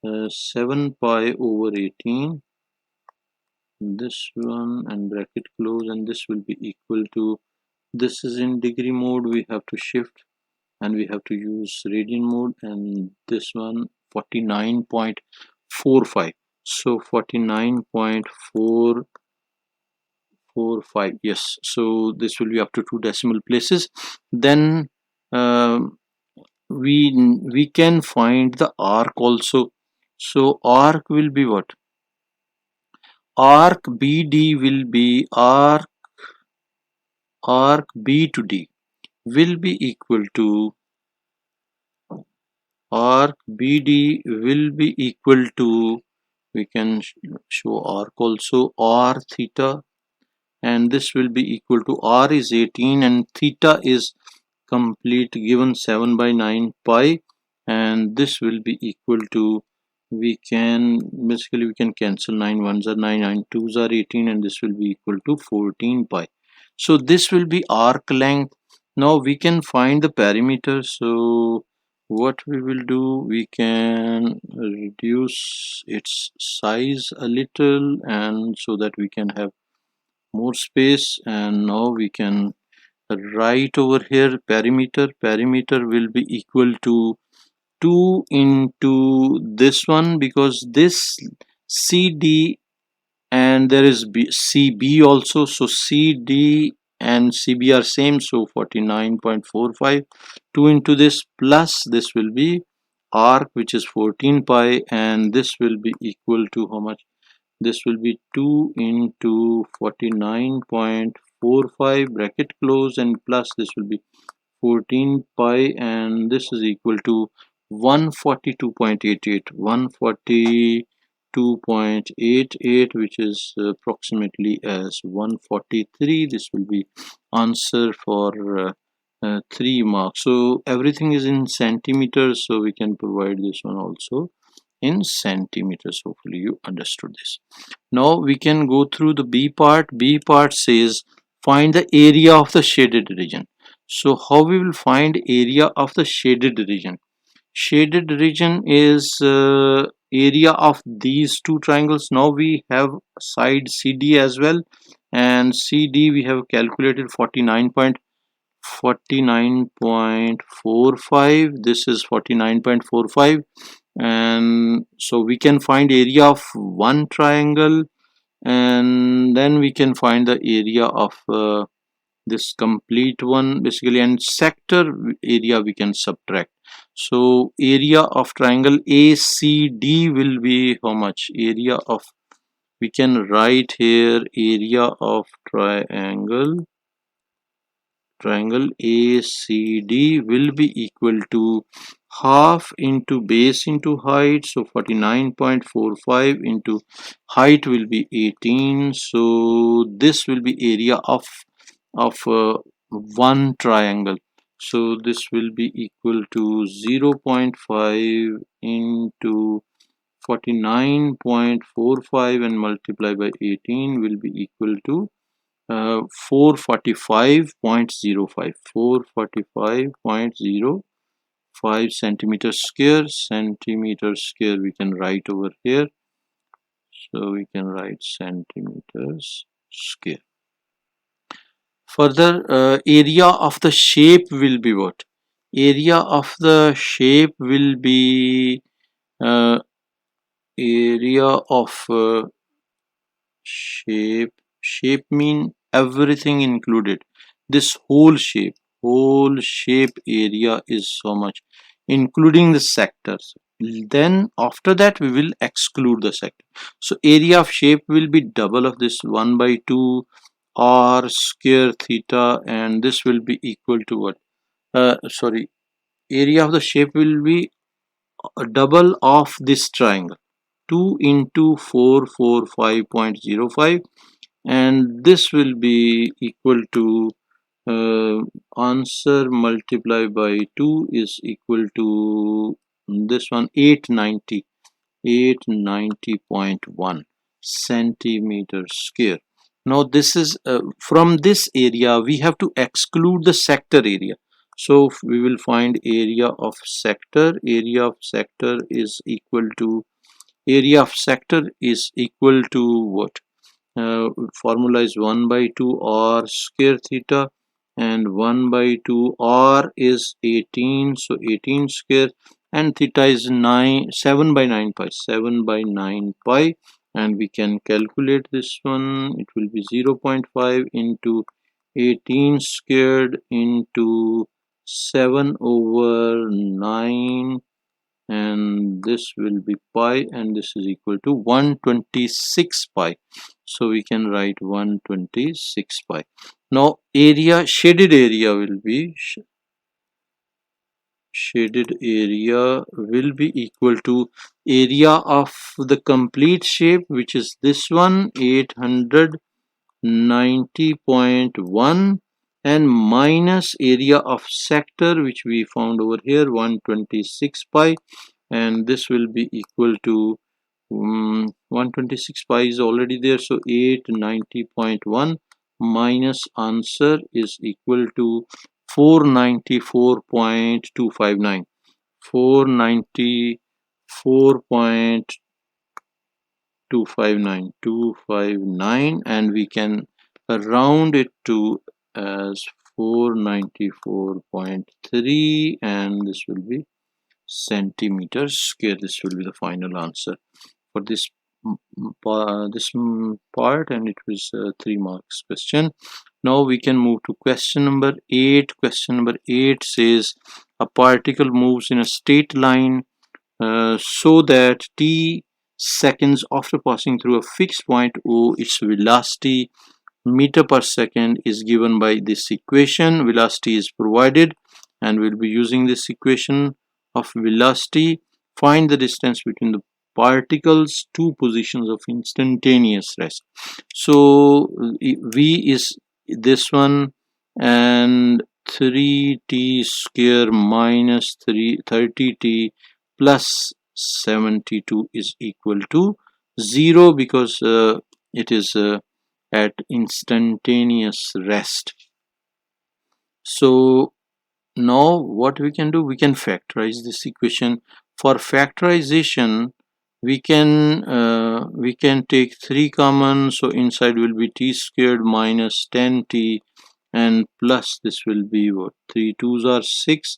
7 pi over 18, this one, and bracket close, and this will be equal to this is in degree mode, we have to shift and we have to use radian mode, and this one 49.45. So 49.445, yes. So this will be up to 2 decimal places. Then um, we can find the arc also. So arc will be what? Arc BD will be arc B to D will be equal to arc BD will be equal to, we can show arc also, r theta, and this will be equal to, r is 18 and theta is complete given 7 by 9 pi, and this will be equal to, we can basically we can cancel 9 ones are 9, 9 twos are 18, and this will be equal to 14 pi. So this will be arc length. Now we can find the perimeter. So what we will do, we can reduce its size a little, and so that we can have more space. And now we can write over here perimeter will be equal to 2 into this one, because this CD and there is CB also, so CD and CB are same, so 49.45, 2 into this plus this will be arc, which is 14 pi, and this will be equal to how much? This will be 2 into 49.45 bracket close, and plus this will be 14 pi, and this is equal to 142.88, 142.88, which is approximately as 143. This will be answer for 3 marks. So everything is in centimeters, so we can provide this one also in centimeters. Hopefully you understood this. Now we can go through the B part. B part says find the area of the shaded region. So how we will find area of the shaded region? Shaded region is area of these two triangles. Now we have side CD as well, and CD we have calculated 49.45. This is 49.45, and so we can find area of one triangle, and then we can find the area of this complete one basically, and sector area we can subtract. So area of triangle ACD will be how much? Area of, we can write here, area of triangle ACD will be equal to half into base into height, so 49.45 into height will be 18. So this will be area of one triangle. So this will be equal to 0.5 into 49.45 and multiply by 18 will be equal to 445.05, 445.05 centimeters square. Centimeters square we can write over here, so we can write centimeters square. Further, area of the shape will be what? Area of the shape will be area of shape mean everything included, this whole shape area is so much, including the sectors. Then after that we will exclude the sector. So area of shape will be double of this 1 by 2 r square theta, and this will be equal to what? Sorry, area of the shape will be a double of this triangle, 2 into 445.05, and this will be equal to answer multiplied by 2 is equal to this one, 890.1 centimeters square. Now this is from this area we have to exclude the sector area. So we will find area of sector. Area of sector is equal to, area of sector is equal to what? Formula is 1 by 2 r square theta, and 1 by 2. R is 18, so 18 square, and theta is 7 by 9 pi, 7 by 9 pi, and we can calculate this one. It will be 0.5 into 18 squared into 7 over 9, and this will be pi, and this is equal to 126 pi. So we can write 126 pi. Now area, shaded area will be equal to area of the complete shape, which is this one, 890.1, and minus area of sector, which we found over here, 126 pi, and this will be equal to 126 pi is already there, so 890.1 minus answer is equal to 494.259, 494.259, and we can round it to as 494.3, and this will be centimeters square. This will be the final answer for this part, and it was 3 marks question. Now we can move to question number 8. Question number 8 says a particle moves in a straight line so that t seconds after passing through a fixed point O, its velocity meter per second is given by this equation. Velocity is provided, and we'll be using this equation of velocity. Find the distance between the particles, two positions of instantaneous rest. So v is this one, and 3t square minus 30t plus 72 is equal to 0, because it is at instantaneous rest. So now what we can do, we can factorize this equation. For factorization, we can take 3 common, so inside will be t squared minus 10t, and plus this will be what, 3 2s are 6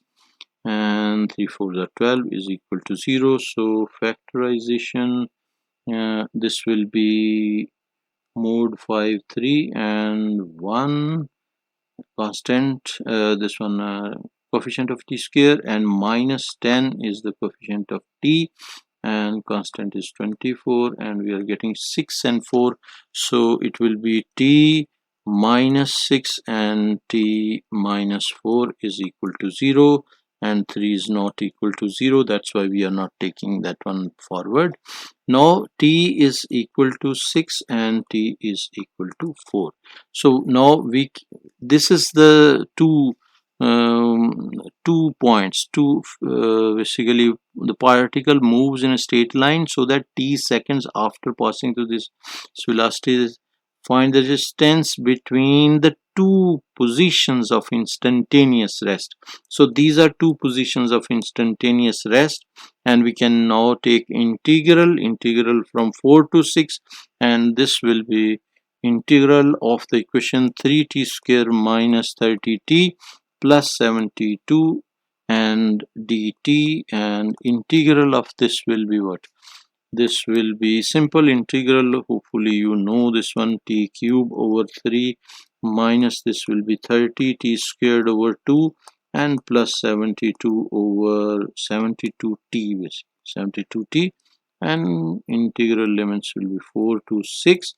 and 3 4s are 12 is equal to 0. So factorization, this will be mode 5 3 and 1 constant, this one coefficient of t square, and minus 10 is the coefficient of t, and constant is 24, and we are getting 6 and 4, so it will be t minus 6 and t minus 4 is equal to 0, and 3 is not equal to 0. That's why we are not taking that one forward. Now t is equal to 6 and t is equal to 4. So now this is the um, 2 points. Basically the particle moves in a straight line so that t seconds after passing through this velocity. Find the distance between the two positions of instantaneous rest. So these are two positions of instantaneous rest, and we can now take integral from 4 to 6, and this will be integral of the equation 3t square minus 30t plus 72 and dt, and integral of this will be what? This will be simple integral, hopefully you know this one, t cube over 3 minus this will be 30 t squared over 2 and plus 72 over 72t, 72t, and integral limits will be 4 to 6,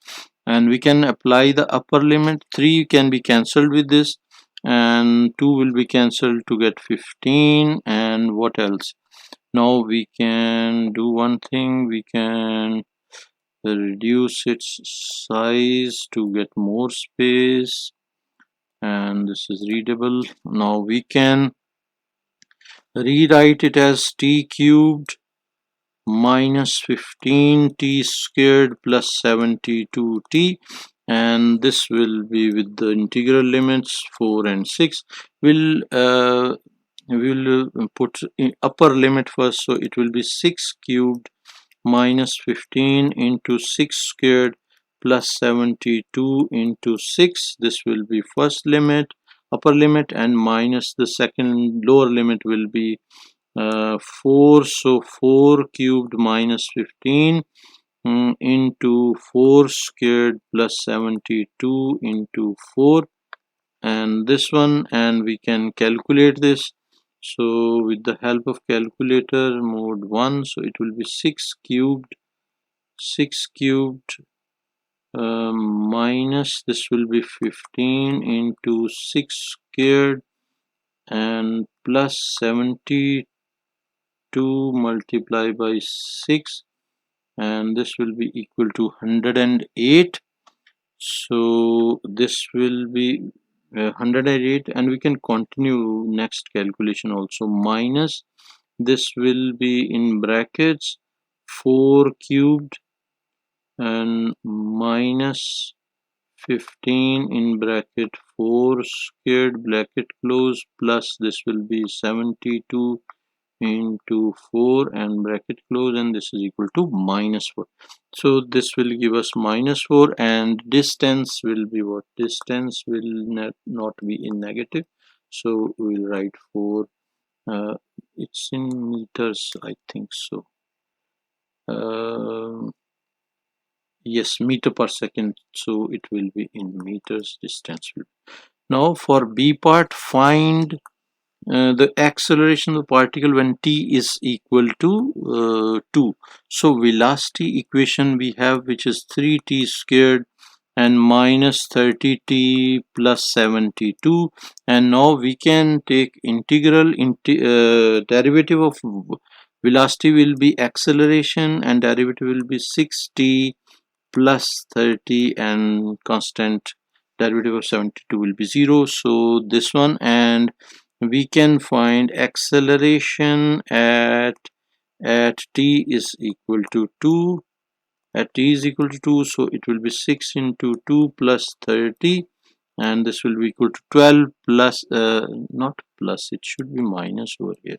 and we can apply the upper limit. 3 can be cancelled with this, and 2 will be cancelled to get 15, and what else? Now we can do one thing, we can reduce its size to get more space, and this is readable. Now we can rewrite it as t cubed minus 15t squared plus 72t, and this will be with the integral limits 4 and 6. We'll put in upper limit first, so it will be 6 cubed minus 15 into 6 squared plus 72 into 6. This will be first limit. upper limit, and minus the second lower limit will be 4. So 4 cubed minus 15 into 4 squared plus 72 into 4, and this one, and we can calculate this. So with the help of calculator mode 1, so it will be 6 cubed minus this will be 15 into 6 squared and plus 72 multiplied by 6, and this will be equal to 108. So this will be 108, and we can continue next calculation also. Minus this will be in brackets 4 cubed and minus 15 in bracket 4 squared bracket close, plus this will be 72 into 4 and bracket close, and this is equal to minus 4. So this will give us minus 4, and distance will be what? Distance will not be in negative, so we'll write 4. It's in meters, I think so. Yes, meter per second, so it will be in meters. Distance will. Now for B part, find the acceleration of the particle when t is equal to 2. So velocity equation we have, which is 3t squared and minus 30t plus 72, and now we can take integral derivative of velocity will be acceleration, and derivative will be 6t plus 30, and constant derivative of 72 will be 0. So this one, and we can find acceleration at t is equal to 2. At t is equal to 2, so it will be 6 into 2 plus 30, and this will be equal to 12 plus not plus, it should be minus over here,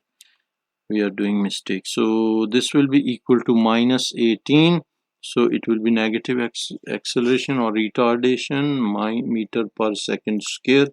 we are doing mistake. So this will be equal to minus 18, so it will be negative acceleration or retardation meter per second square.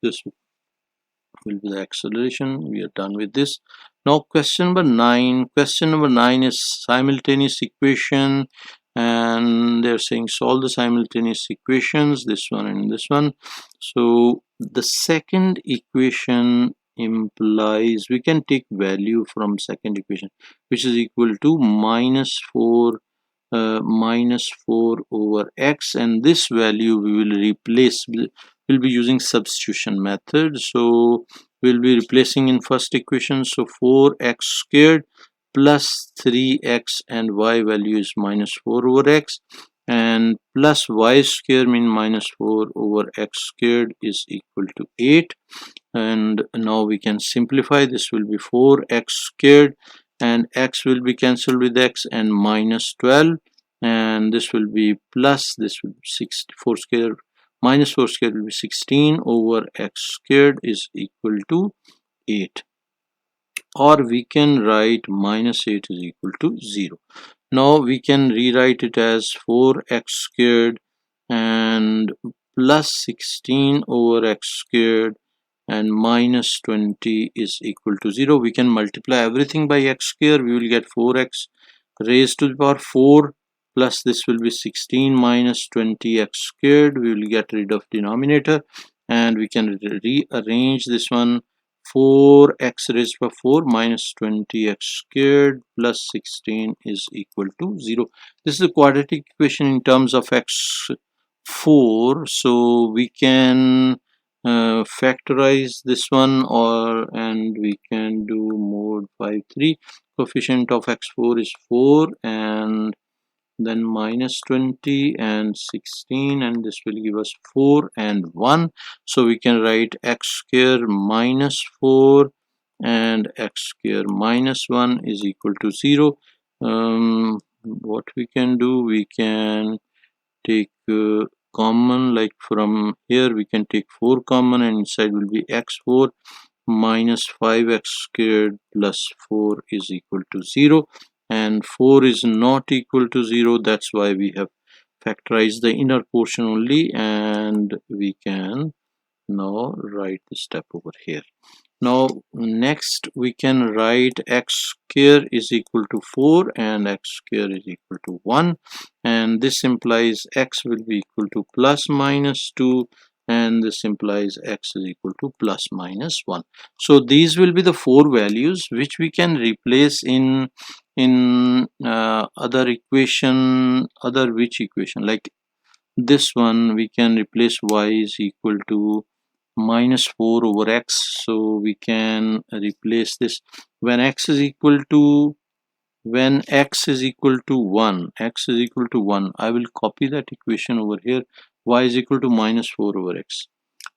This will be the acceleration. We are done with this. Now question number 9. Question number 9 is simultaneous equation, and they're saying solve the simultaneous equations, this one and this one. So the second equation implies we can take value from second equation, which is equal to minus 4 over x, and this value we will replace, we'll be using substitution method. So we'll be replacing in first equation, so 4x squared plus 3x, and y value is minus 4 over x, and plus y square mean minus 4 over x squared is equal to 8. And now we can simplify. This will be 4x squared, and x will be cancelled with x, and minus 12, and this will be plus, this will be 4 square minus 4 squared will be 16 over x squared is equal to 8, or we can write minus 8 is equal to 0. Now we can rewrite it as 4x squared and plus 16 over x squared and minus 20 is equal to 0. We can multiply everything by x square. We will get 4x raised to the power 4 plus this will be 16 minus 20x squared. We will get rid of denominator, and we can rearrange this one. 4x raised to the power 4 minus 20x squared plus 16 is equal to 0. This is a quadratic equation in terms of x4, so we can factorize this one, and we can do mod 5 3. Coefficient of x4 is 4, and then minus 20 and 16, and this will give us 4 and 1. So we can write x square minus 4 and x square minus 1 is equal to 0. What we can do, we can take common, like from here we can take 4 common, and inside will be x4 minus 5x squared plus 4 is equal to 0, and 4 is not equal to 0. That's why we have factorized the inner portion only, and we can Now write the step over here. Now next we can write x square is equal to 4 and x square is equal to 1, and this implies x will be equal to plus minus 2, and this implies x is equal to plus minus 1. So these will be the four values which we can replace in other equation, other which equation, like this one we can replace y is equal to minus 4 over x. So we can replace this when x is equal to, when x is equal to 1, x is equal to 1, I will copy that equation over here. Y is equal to minus 4 over x.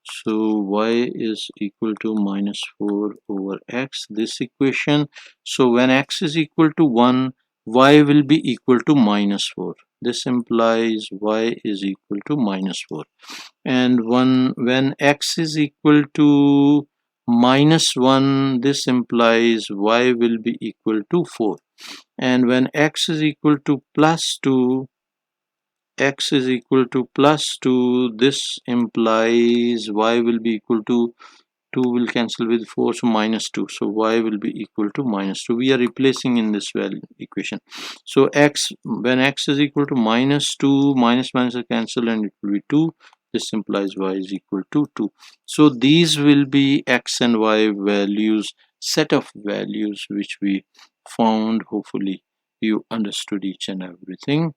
So y is equal to minus 4 over x, this equation. So when x is equal to 1, y will be equal to minus 4. This implies y is equal to minus 4. And when x is equal to minus 1, this implies y will be equal to 4. And when x is equal to plus 2, x is equal to plus 2, this implies y will be equal to, 2 will cancel with 4, so minus 2, so y will be equal to minus 2. We are replacing in this value equation. So x, when x is equal to minus 2, minus minus are cancelled and it will be 2. This implies y is equal to 2. So these will be x and y values, set of values which we found. Hopefully you understood each and everything.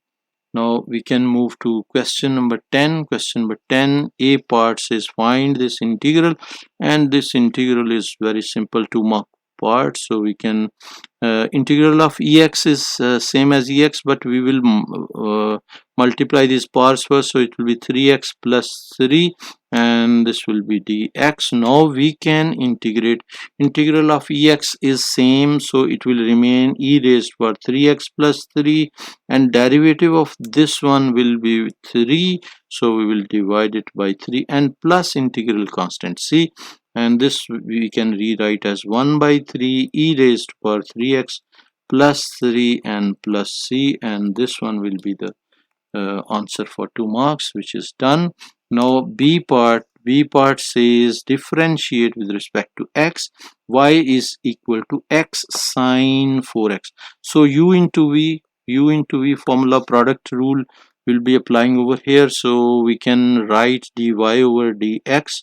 Now we can move to question number 10. Question number 10, a part says find this integral, and this integral is very simple, 2-mark part. So we can integral of ex is same as ex, but we will multiply these parts first. So it will be 3x plus 3, and this will be dx. Now we can integrate. Integral of ex is same, so it will remain e raised power 3x plus 3, and derivative of this one will be 3, so we will divide it by 3, and plus integral constant c, and this we can rewrite as 1 by 3 e raised power 3x plus 3 and plus c, and this one will be the answer for 2 marks, which is done. Now b part says differentiate with respect to x, y is equal to x sine 4x. So u into v formula product rule will be applying over here. So we can write dy over dx.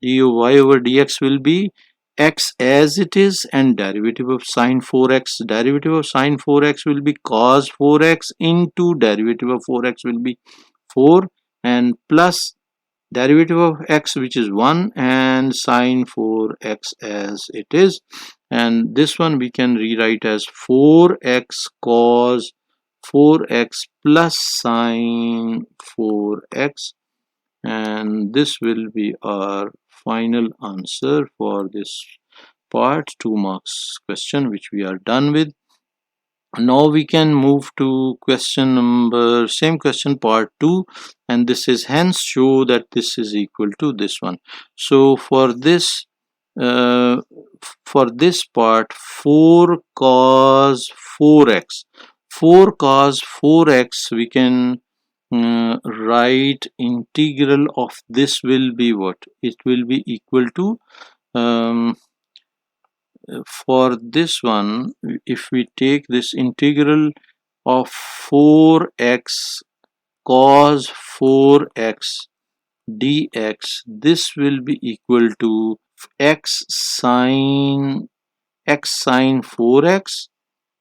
dy over dx will be x as it is, and derivative of sine 4x, derivative of sine 4x will be cos 4x into derivative of 4x will be 4, and plus derivative of x, which is 1, and sine 4x as it is, and this one we can rewrite as 4x cos 4x plus sine 4x, and this will be our final answer for this part 2 marks question, which we are done with. Now we can move to question number, same question part 2, and this is hence show that this is equal to this one. So for this uh, part, 4 cos 4x, 4 cos 4x, we can write integral of this will be what? It will be equal to for this one, if we take this integral of 4x cos 4x dx, this will be equal to x sine 4x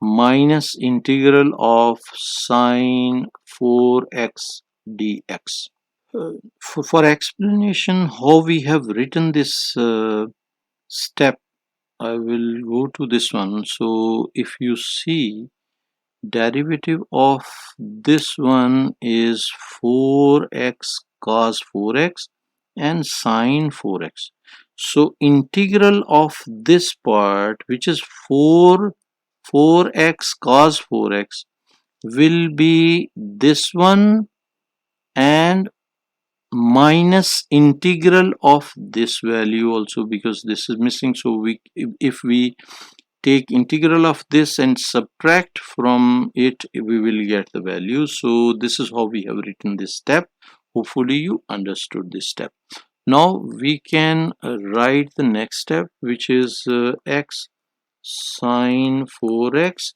minus integral of sine 4x dx. For explanation how we have written this step, I will go to this one. So if you see, derivative of this one is 4x cos 4x and sine 4x. So integral of this part, which is 4x cos 4x, will be this one and minus integral of this value also, because this is missing. So we, if we take integral of this and subtract from it, we will get the value. So this is how we have written this step. Hopefully you understood this step. Now we can write the next step, which is x sine 4x.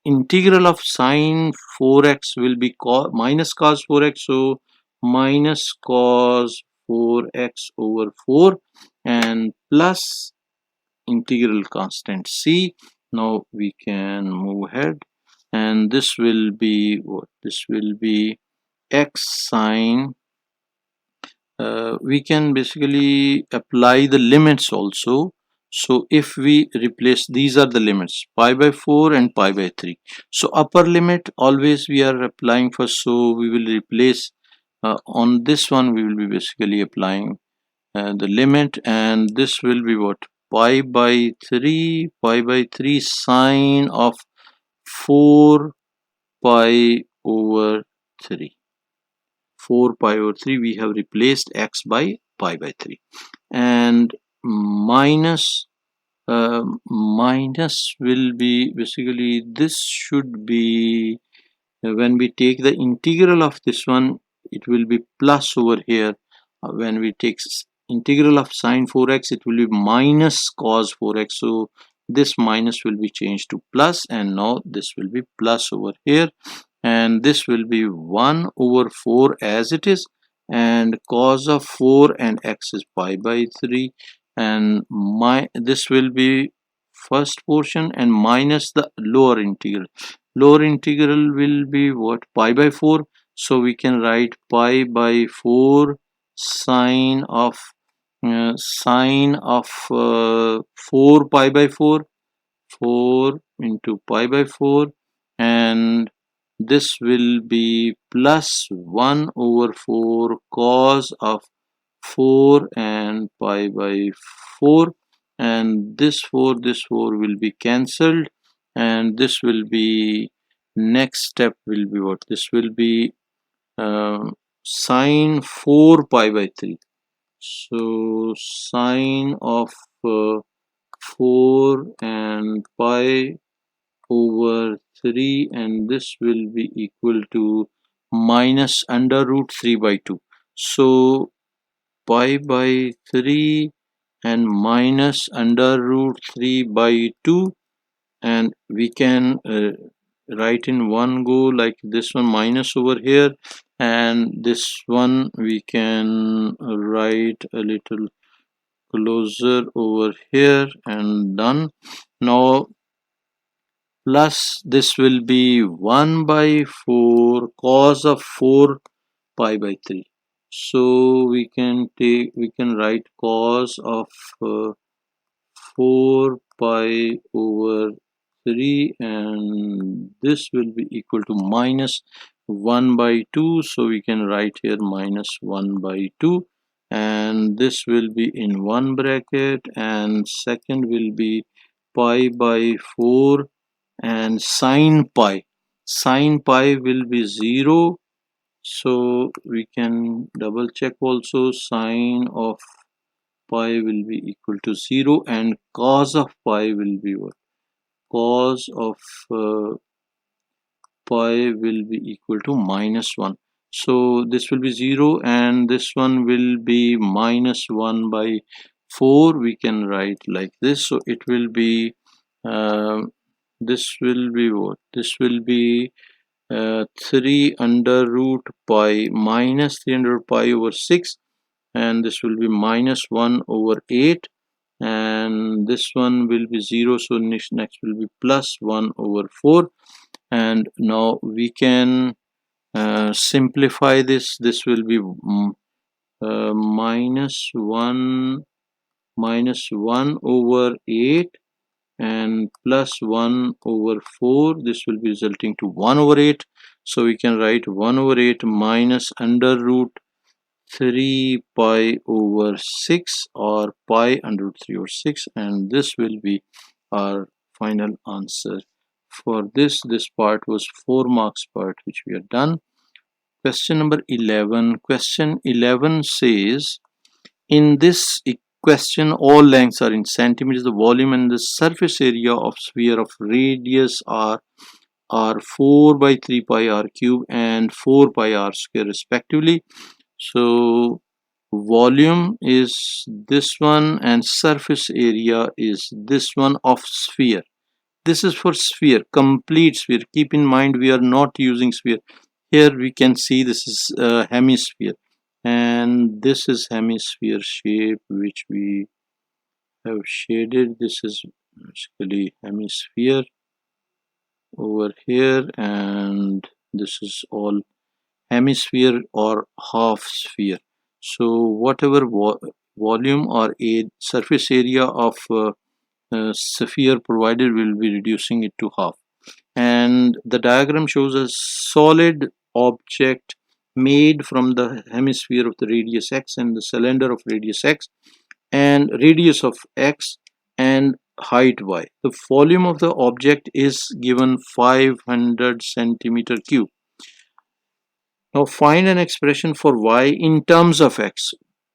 Integral of sine 4x will be minus cos 4x, so minus cos 4x over 4 and plus integral constant c. Now we can move ahead, and this will be what? This will be x sine. We can basically apply the limits also. So if we replace, these are the limits, pi by 4 and pi by 3. So upper limit always we are applying first, so we will replace on this one, we will be basically applying the limit, and this will be what? Pi by 3 sine of 4 pi over 3. 4 pi over 3, we have replaced x by pi by 3, and minus minus will be basically, this should be when we take the integral of this one, it will be plus over here. When we take integral of sine 4x, it will be minus cos 4x, so this minus will be changed to plus, and now this will be plus over here, and this will be 1 over 4 as it is, and cos of 4 and x is pi by 3, and this will be first portion, and minus the lower integral. Lower integral will be what? Pi by 4, so we can write pi by 4 sine of 4 pi by 4, 4 into pi by 4, and this will be plus 1 over 4 cos of 4 and pi by 4, and this 4 will be cancelled, and this will be, next step will be what? This will be sine 4 pi by 3. So sine of 4 and pi over 3, and this will be equal to minus under root 3 by 2. So pi by 3 and minus under root 3 by 2, and we can write in one go, like this one minus over here, and this one we can write a little closer over here, and done. Now plus this will be 1 by 4 cos of 4 pi by 3. So we can write cos of 4 pi over 3, and this will be equal to minus 1 by 2, so we can write here minus 1 by 2, and this will be in one bracket, and second will be pi by 4, and sine pi will be 0, so we can double check also, sine of pi will be equal to 0, and cos of pi will be what? Cos of pi will be equal to minus 1. So this will be 0, and this one will be minus 1 by 4. We can write like this. So it will be this will be what? This will be 3 under root pi minus 3 under pi over 6, and this will be minus 1 over 8, and this one will be 0, so next will be plus 1 over 4, and now we can simplify this. This will be minus 1 over 8 and plus 1 over 4. This will be resulting to 1 over 8, so we can write 1 over 8 minus under root 3 pi over 6, or pi under root 3 over 6, and this will be our final answer. For this part was 4 marks part, which we are done. Question number 11. Question 11 says, in this question all lengths are in centimeters. The volume and the surface area of sphere of radius are 4 by 3 pi r cube and 4 pi r square respectively. So volume is this one, and surface area is this one of sphere. This is for sphere, complete sphere. Keep in mind we are not using sphere. Here we can see this is a hemisphere, and this is hemisphere shape which we have shaded. This is basically hemisphere over here, and this is all hemisphere or half sphere. So whatever volume or a surface area of sphere provided, will be reducing it to half. And the diagram shows a solid object made from the hemisphere of the radius x and the cylinder of radius x and radius of x and height y. The volume of the object is given 500 centimeter cube. Now find an expression for y in terms of x.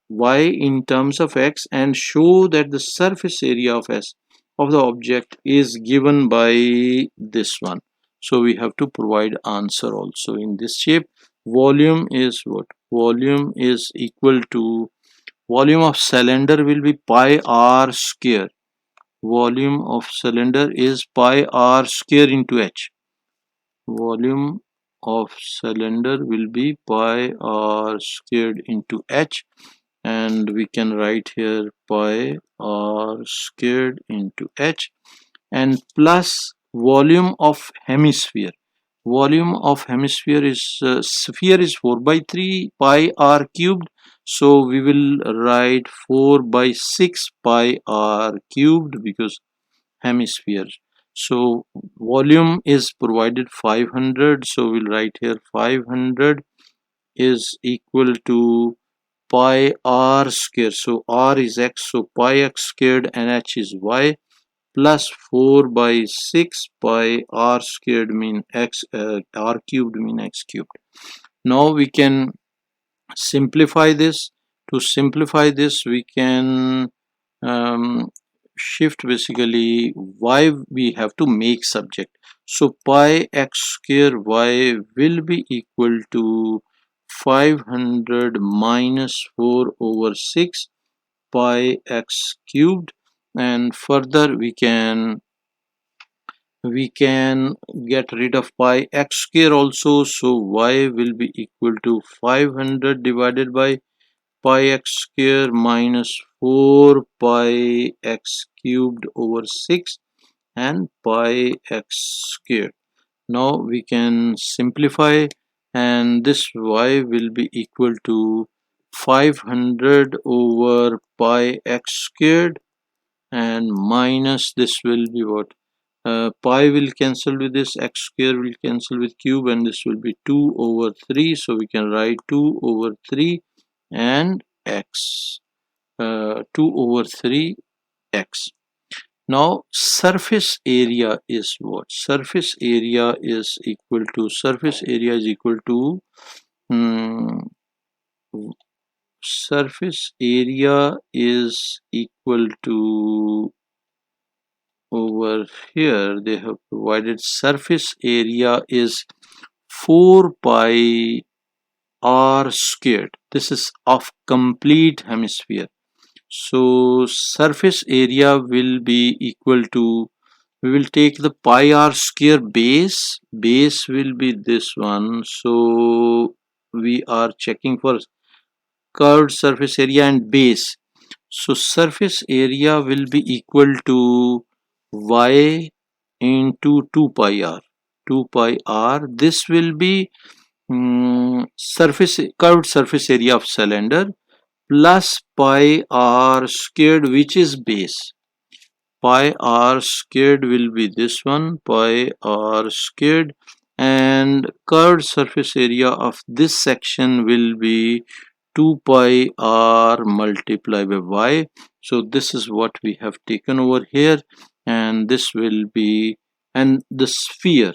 Y in terms of x, and show that the surface area of s of the object is given by this one. So we have to provide answer also in this shape. Volume is what? Volume is equal to, volume of cylinder will be pi r square. Volume of cylinder is pi r square into h. Volume of cylinder will be pi r squared into h, and we can write here pi r squared into h, and plus volume of hemisphere. Volume of hemisphere is sphere is 4 by 3 pi r cubed, so we will write 4 by 6 pi r cubed because hemisphere. So volume is provided 500, so we'll write here 500 is equal to pi r square. So r is x, so pi x squared, and h is y, plus 4 by 6 pi r squared mean x, r cubed mean x cubed. Now we can simplify this. To simplify this, we can um, shift basically y we have to make subject. So pi x square y will be equal to 500 minus 4 over 6 pi x cubed, and further we can get rid of pi x square also, so y will be equal to 500 divided by pi x square minus 4 pi x cubed over 6 and pi x squared. Now we can simplify, and this y will be equal to 500 over pi x squared, and minus this will be what? Pi will cancel with this, x square will cancel with cube, and this will be 2 over 3, so we can write 2 over 3 and x, 2 over 3 x. Now surface area is what? Surface area is equal to, um, surface area is equal to, over here they have provided surface area is 4 pi r squared. This is of complete hemisphere. So surface area will be equal to, we will take the pi r square base will be this one, so we are checking for curved surface area and base. So surface area will be equal to y into 2 pi r. 2 pi r, this will be curved surface area of cylinder, plus pi r squared, which is base. Pi r squared will be this one, pi r squared, and curved surface area of this section will be 2 pi r multiplied by y. So this is what we have taken over here, and this will be, and the sphere,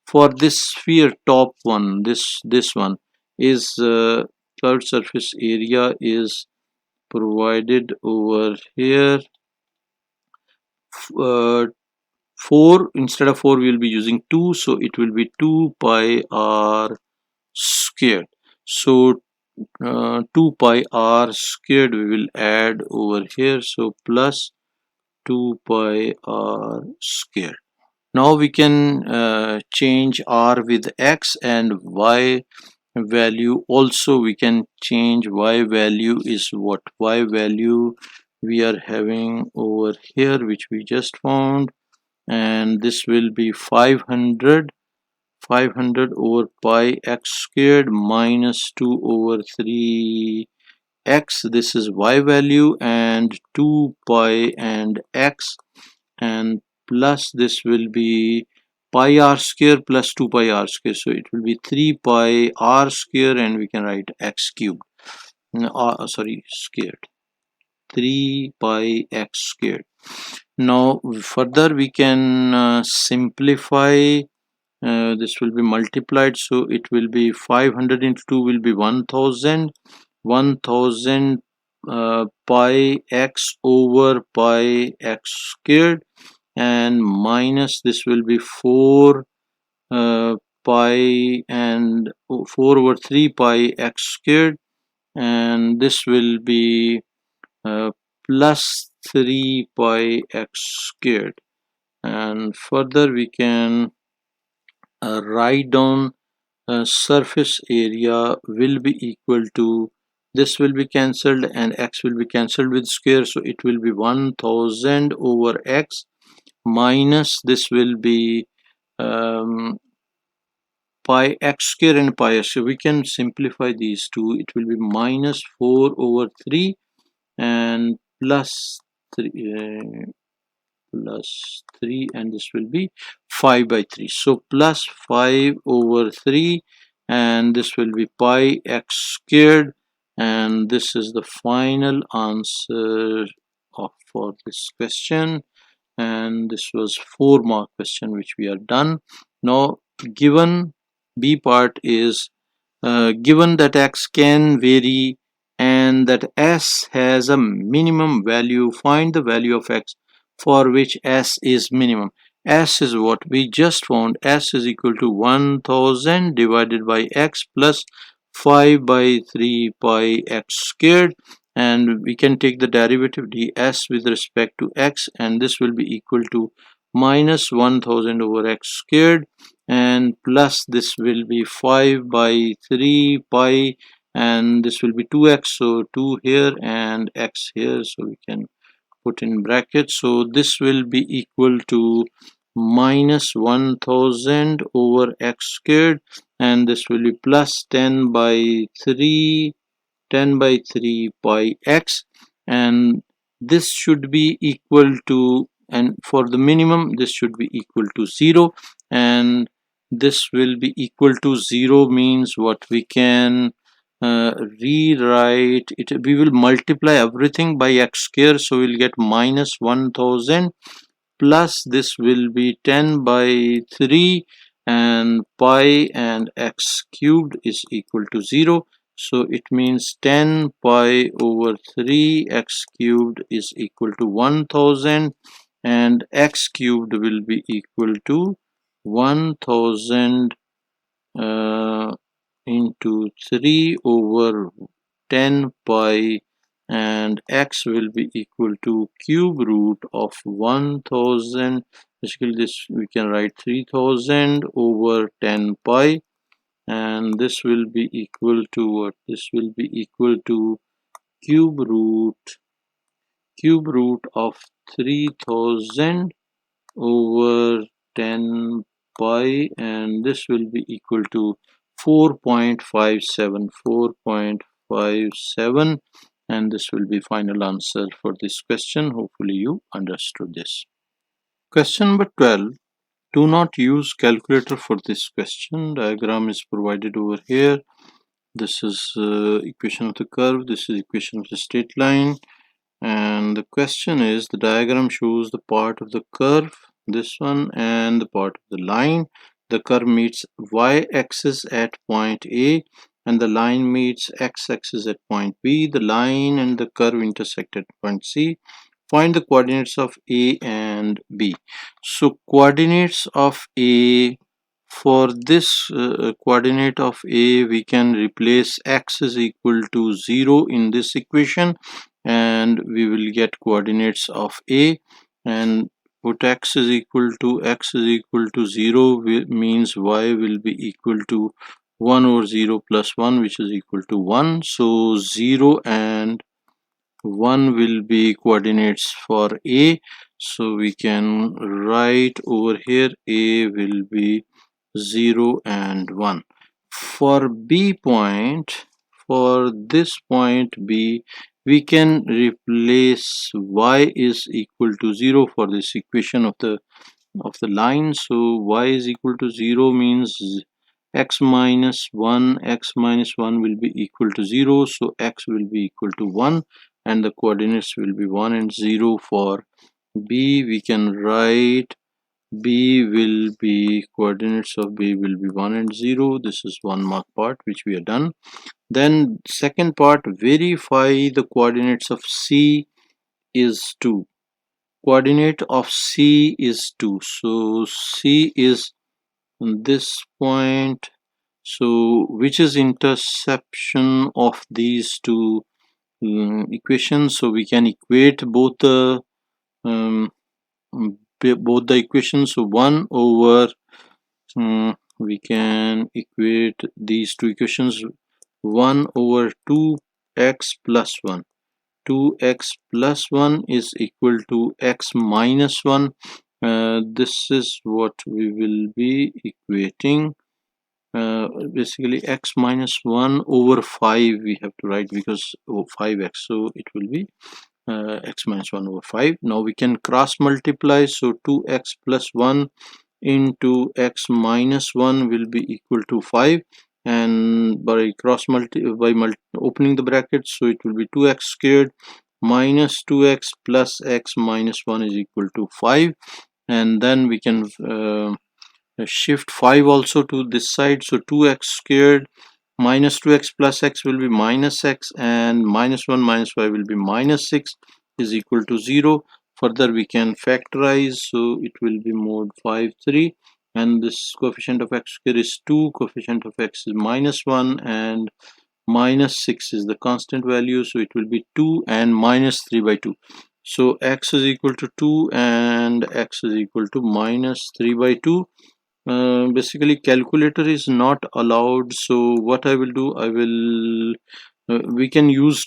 for this sphere top one, this one is curved surface area is provided over here. 4, instead of 4 we will be using 2, so it will be 2 pi r squared. So 2 pi r squared we will add over here, so plus 2 pi r squared. Now we can change r with x, and y value also we can change. Y value is what? Y value we are having over here, which we just found, and this will be 500 over pi x squared minus 2 over 3 x. This is y value, and 2 pi and x, and plus this will be pi r square plus 2 pi r square, so it will be 3 pi r square, and we can write x cubed, sorry, squared, 3 pi x squared. Now further we can simplify. This will be multiplied, so it will be 500 into 2 will be 1000. 1000 pi x over pi x squared, and minus this will be 4 pi and 4 over 3 pi x squared, and this will be uh, plus 3 pi x squared. And further we can write down surface area will be equal to, this will be cancelled and x will be cancelled with square, so it will be 1000 over x minus this will be um, pi x square and pi x square. We can simplify these two. It will be minus 4 over 3 and plus 3, plus 3, and this will be 5 by 3. So plus 5 over 3, and this will be pi x squared, and this is the final answer for this question. And this was 4-mark question which we are done. Now given B part is given that x can vary and that s has a minimum value, find the value of x for which s is minimum. S is what we just found. S is equal to 1000 divided by x plus 5 by 3 pi x squared, and we can take the derivative ds with respect to x, and this will be equal to minus 1000 over x squared, and plus this will be 5 by 3 pi, and this will be 2x, so 2 here and x here, so we can put in brackets. So this will be equal to minus 1000 over x squared, and this will be plus 10 by 3 pi x, and this should be equal to, and for the minimum this should be equal to 0, and this will be equal to 0 means what? We can rewrite it. We will multiply everything by x square, so we'll get minus 1000 plus this will be 10 by 3, and pi and x cubed is equal to 0, so it means 10 pi over 3 x cubed is equal to 1000, and x cubed will be equal to 1000 uh, into 3 over 10 pi, and x will be equal to cube root of 1000. Basically this we can write 3000 over 10 pi, and this will be equal to what? This will be equal to cube root of 3000 over 10 pi, and this will be equal to 4.57, and this will be final answer for this question. Hopefully you understood this. Question number 12. Do not use calculator for this question. Diagram is provided over here. This is equation of the curve, this is equation of the straight line, and the question is, the diagram shows the part of the curve, this one, and the part of the line. The curve meets y-axis at point A, and the line meets x-axis at point B. The line and the curve intersect at point C. Find the coordinates of A and B. So coordinates of A For this coordinate of A, we can replace x is equal to 0 in this equation, and we will get coordinates of A, and put x is equal to 0 means y will be equal to 1 over 0 plus 1, which is equal to 1. So 0 and 1 will be coordinates for A, so we can write over here A will be 0 and 1. For B point, for this point B, we can replace y is equal to 0 for this equation of the line. So y is equal to 0 means x minus 1 will be equal to 0, so x will be equal to 1, and the coordinates will be 1 and 0. For B, we can write B will be, coordinates of B will be 1 and 0. This is one mark part which we are done. Then second part, verify the coordinates of C is 2. Coordinate of C is 2. So C is this point. So which is intersection of these two equations? So we can equate both the um, equations. So 1 over we can equate these two equations, 1 over 2x plus 1. 2x plus 1 is equal to x minus 1. This is what we will be equating. Basically x minus 1 over 5 we have to write, because 5x, so it will be x minus 1 over 5. Now we can cross multiply, so 2x plus 1 into x minus 1 will be equal to 5, and by opening the brackets, so it will be 2x squared minus 2x plus x minus 1 is equal to 5. And then we can shift 5 also to this side, so 2x squared minus 2x plus x will be minus x, and minus 1 minus 5 will be minus 6 is equal to 0. Further we can factorize, so it will be mod 5 3, and this coefficient of x square is 2, coefficient of x is minus 1, and minus 6 is the constant value, so it will be 2 and minus 3 by 2. So x is equal to 2 and x is equal to minus 3 by 2. Basically calculator is not allowed, so what I will do, I will we can use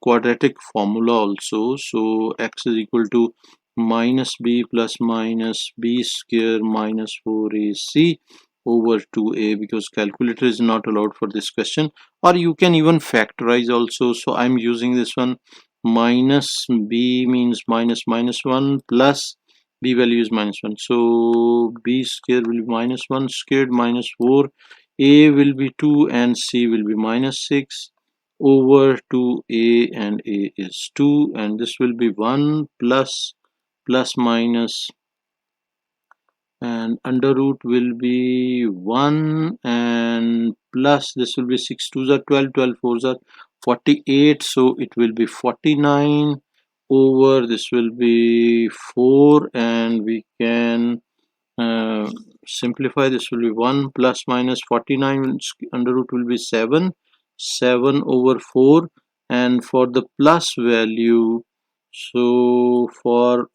quadratic formula also. So x is equal to minus b plus minus b square minus 4ac over 2a, because calculator is not allowed for this question. Or you can even factorize also, so I'm using this one. Minus b means minus minus 1 plus b value is minus 1, so b square will be minus 1 squared minus 4, a will be 2 and c will be minus 6 over 2a, and a is 2, and this will be 1 plus minus, and under root will be 1, and plus this will be 6 2s are 12, 12 4s are 48, so it will be 49 over, this will be 4, and we can uh, simplify, this will be 1 plus minus 49 under root will be 7 over 4, and for the plus value, so for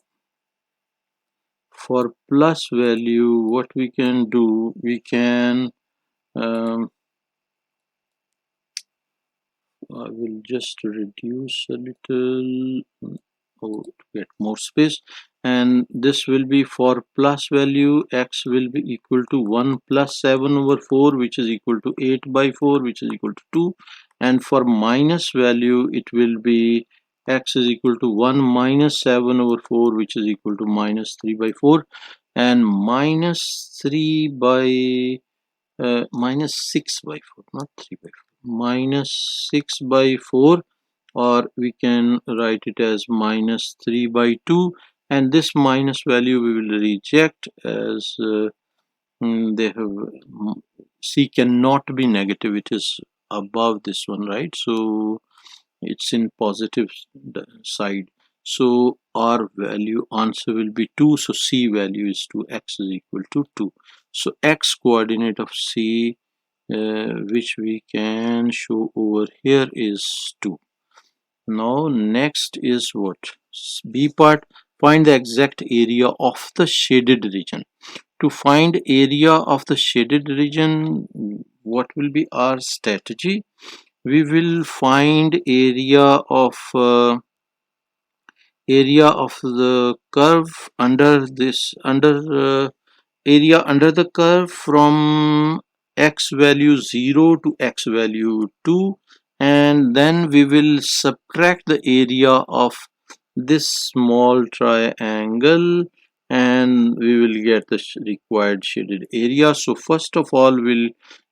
plus value what we can do, we can um, I will just reduce a little to get more space, and this will be for plus value, x will be equal to 1 plus 7 over 4, which is equal to 8 by 4, which is equal to 2, and for minus value it will be x is equal to 1 minus 7 over 4, which is equal to minus 3 by 4, and minus 3 by minus 6 by 4, not 3 by 4, minus 6 by 4, or we can write it as minus 3 by 2, and this minus value we will reject as they have c cannot be negative, it is above this one, right? So it's in positive side, so our value answer will be 2, so c value is 2, x is equal to 2. So x coordinate of C, which we can show over here, is 2. Now next is what? B part. Find the exact area of the shaded region. To find area of the shaded region, what will be our strategy? We will find area of the curve under this area under the curve from x value 0 to x value 2, and then we will subtract the area of this small triangle and we will get the required shaded area. So first of all, we'll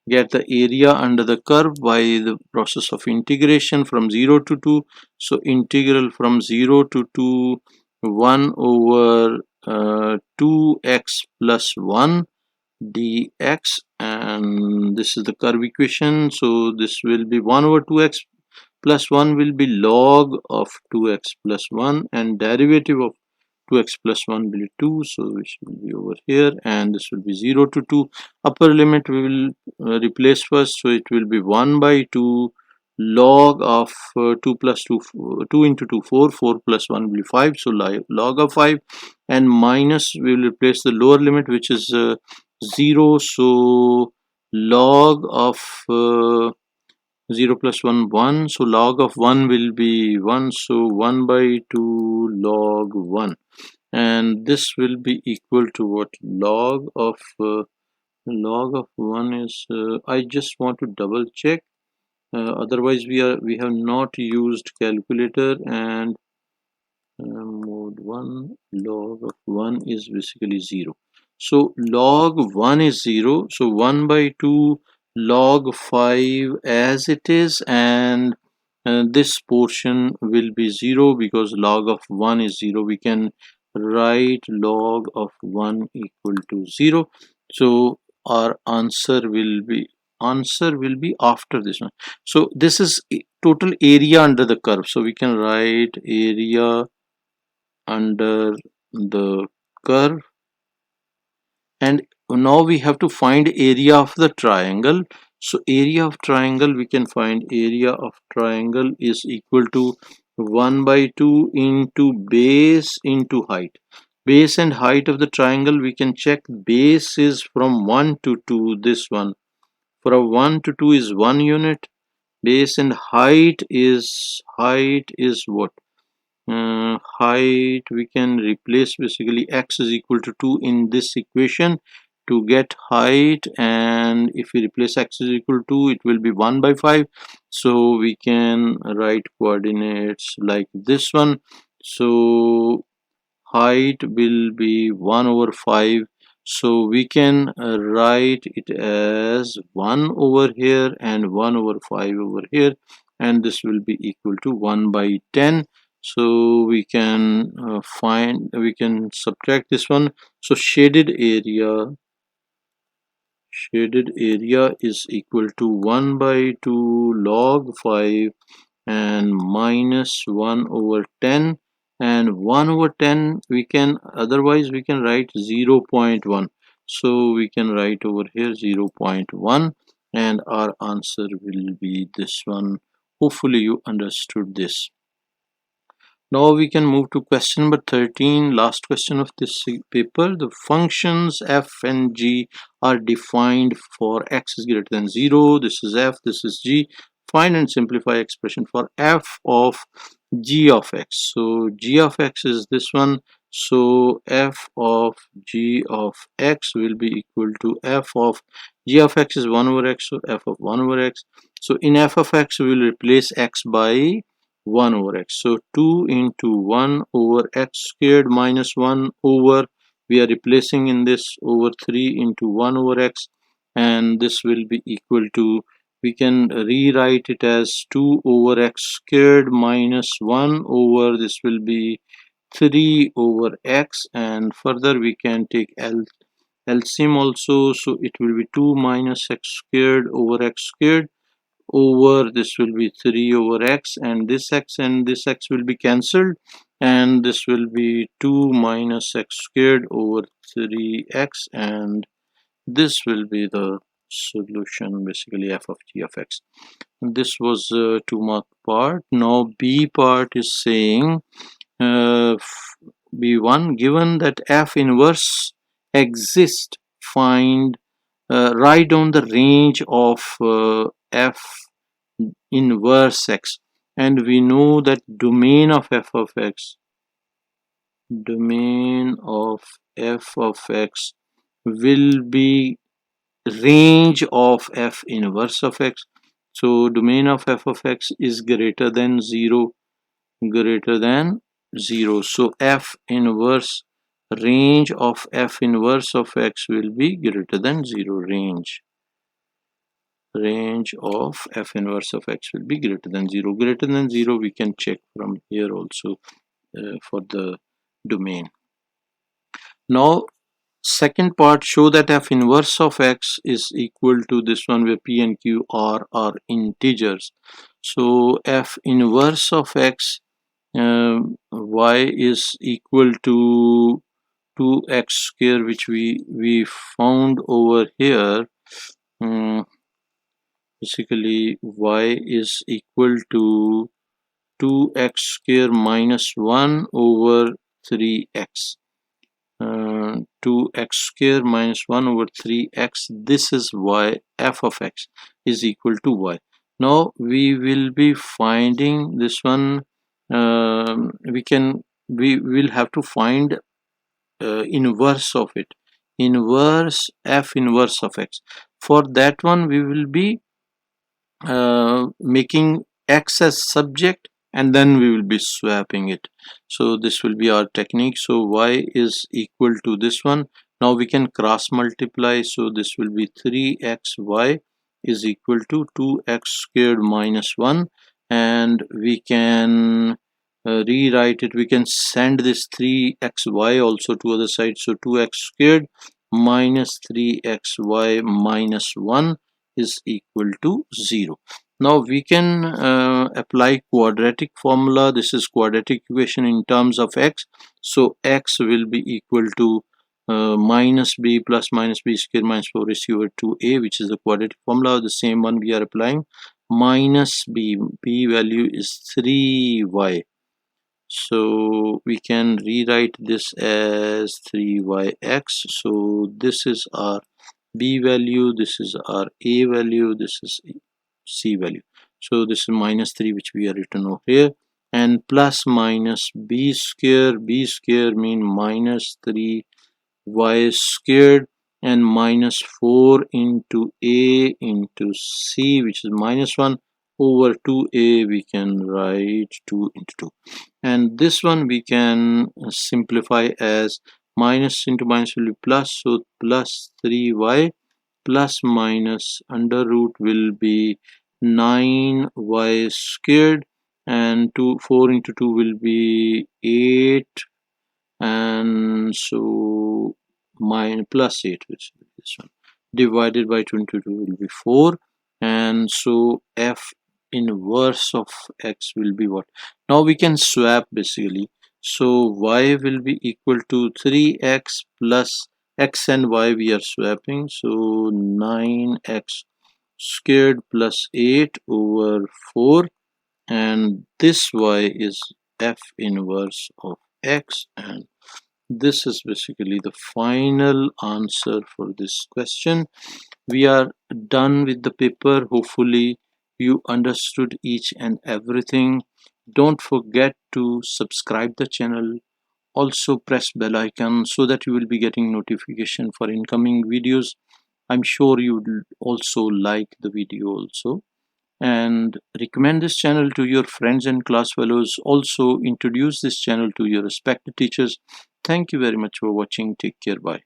get the area under the curve by the process of integration from 0 to 2. So integral from 0 to 2, 1 over 2x plus 1 dx, and this is the curve equation. So this will be 1 over 2x plus 1 will be log of 2x plus 1, and derivative of 2x plus 1 will be 2, so which will be over here, and this will be 0 to 2. Upper limit we will replace first, so it will be 1 by 2 log of 2 plus 2, 2 into 2, 4, 4 plus 1 will be 5, so log of 5, and minus we will replace the lower limit, which is 0, so log of 0 plus 1 1, so log of 1 will be 1, so 1 by 2 log 1, and this will be equal to what? Log of 1 is I just want to double check, otherwise we have not used calculator, and mode 1 log of 1 is basically 0, so log 1 is 0, so 1 by 2 log 5 as it is, and this portion will be 0 because log of 1 is 0. We can write log of 1 equal to 0, so our answer will be after this one. So this is total area under the curve, so we can write area under the curve, and now we have to find area of the triangle. So area of triangle, we can find area of triangle is equal to 1 by 2 into base into height. Base and height of the triangle, we can check. Base is from 1 to 2, this one, from 1 to 2 is 1 unit. Base and height is what? Height, we can replace basically x is equal to 2 in this equation to get height, and if we replace x is equal to 2, it will be 1 by 5, so we can write coordinates like this one. So height will be 1 over 5, so we can write it as 1 over here and 1 over 5 over here, and this will be equal to 1 by 10. So we can we can subtract this one. So shaded area is equal to 1 by 2 log 5 and minus 1 over 10, and 1 over 10 we can, otherwise we can write 0 0.1, so we can write over here 0 0.1, and our answer will be this one. Hopefully you understood this. Now we can move to question number 13, last question of this paper. The functions f and g are defined for x is greater than 0. This is f, this is g. Find and simplify expression for f of g of x. So g of x is this one. So f of g of x will be equal to f of g of x is 1 over x, so f of 1 over x. So in f of x we will replace x by 1 over x, so 2 into 1 over x squared minus 1 over, we are replacing in this, over 3 into 1 over x, and this will be equal to, we can rewrite it as 2 over x squared minus 1 over, this will be 3 over x, and further we can take LCM also, so it will be 2 minus x squared over x squared over, this will be 3 over x, and this x will be cancelled, and this will be 2 minus x squared over 3x, and This will be the solution, basically f of g of x. This was 2 mark part. Now b part is saying b1, given that f inverse exists, find write down the range of f inverse x, and we know that domain of f of x, domain of f of x will be range of f inverse of x. So domain of f of x is greater than 0, greater than 0. So f inverse, range of f inverse of x will be greater than 0. Range of f inverse of x will be greater than 0. Greater than 0 we can check from here also for the domain. Now second part, show that f inverse of x is equal to this one, where p and q are integers. So f inverse of x, y is equal to 2x square, which we found over here. Basically y is equal to 2x square minus 1 over 3x. 2x square minus 1 over 3x, this is y. F of x is equal to y. Now we will be finding this one. We will have to find inverse of it, inverse f inverse of x. For that one we will be making x as subject, and then we will be swapping it. So this will be our technique. So y is equal to this one. Now we can cross multiply, so this will be 3xy is equal to 2x squared minus 1, and we can rewrite it. We can send this 3xy also to other side. So 2x squared minus 3xy minus 1 is equal to 0. Now we can apply quadratic formula. This is quadratic equation in terms of x. So x will be equal to minus b plus minus b square minus 4 raised over 2a, which is the quadratic formula. The same one we are applying. Minus b value is 3y. So we can rewrite this as 3yx. So this is our b value, this is our a value, this is c value. So this is minus 3, which we are written over here, and plus minus b square mean minus 3y squared, and minus 4 into a into c, which is minus 1 over 2a. We can write 2 into 2, and this one we can simplify as minus into minus will be plus. So plus 3y plus minus under root will be 9y squared, and 4 into 2 will be 8, and so minus plus 8, which is this one, divided by 22 will be 4, and so f inverse of x will be what? Now we can swap basically. So y will be equal to 3x plus x and y we are swapping. So 9x squared plus 8 over 4, and this y is f inverse of x, and this is basically the final answer for this question. We are done with the paper. Hopefully you understood each and everything. Don't forget to subscribe the channel. Also press bell icon so that you will be getting notification for incoming videos. I'm sure you would also like the video also, and recommend this channel to your friends and class fellows. Also introduce this channel to your respected teachers. Thank you very much for watching. Take care. Bye.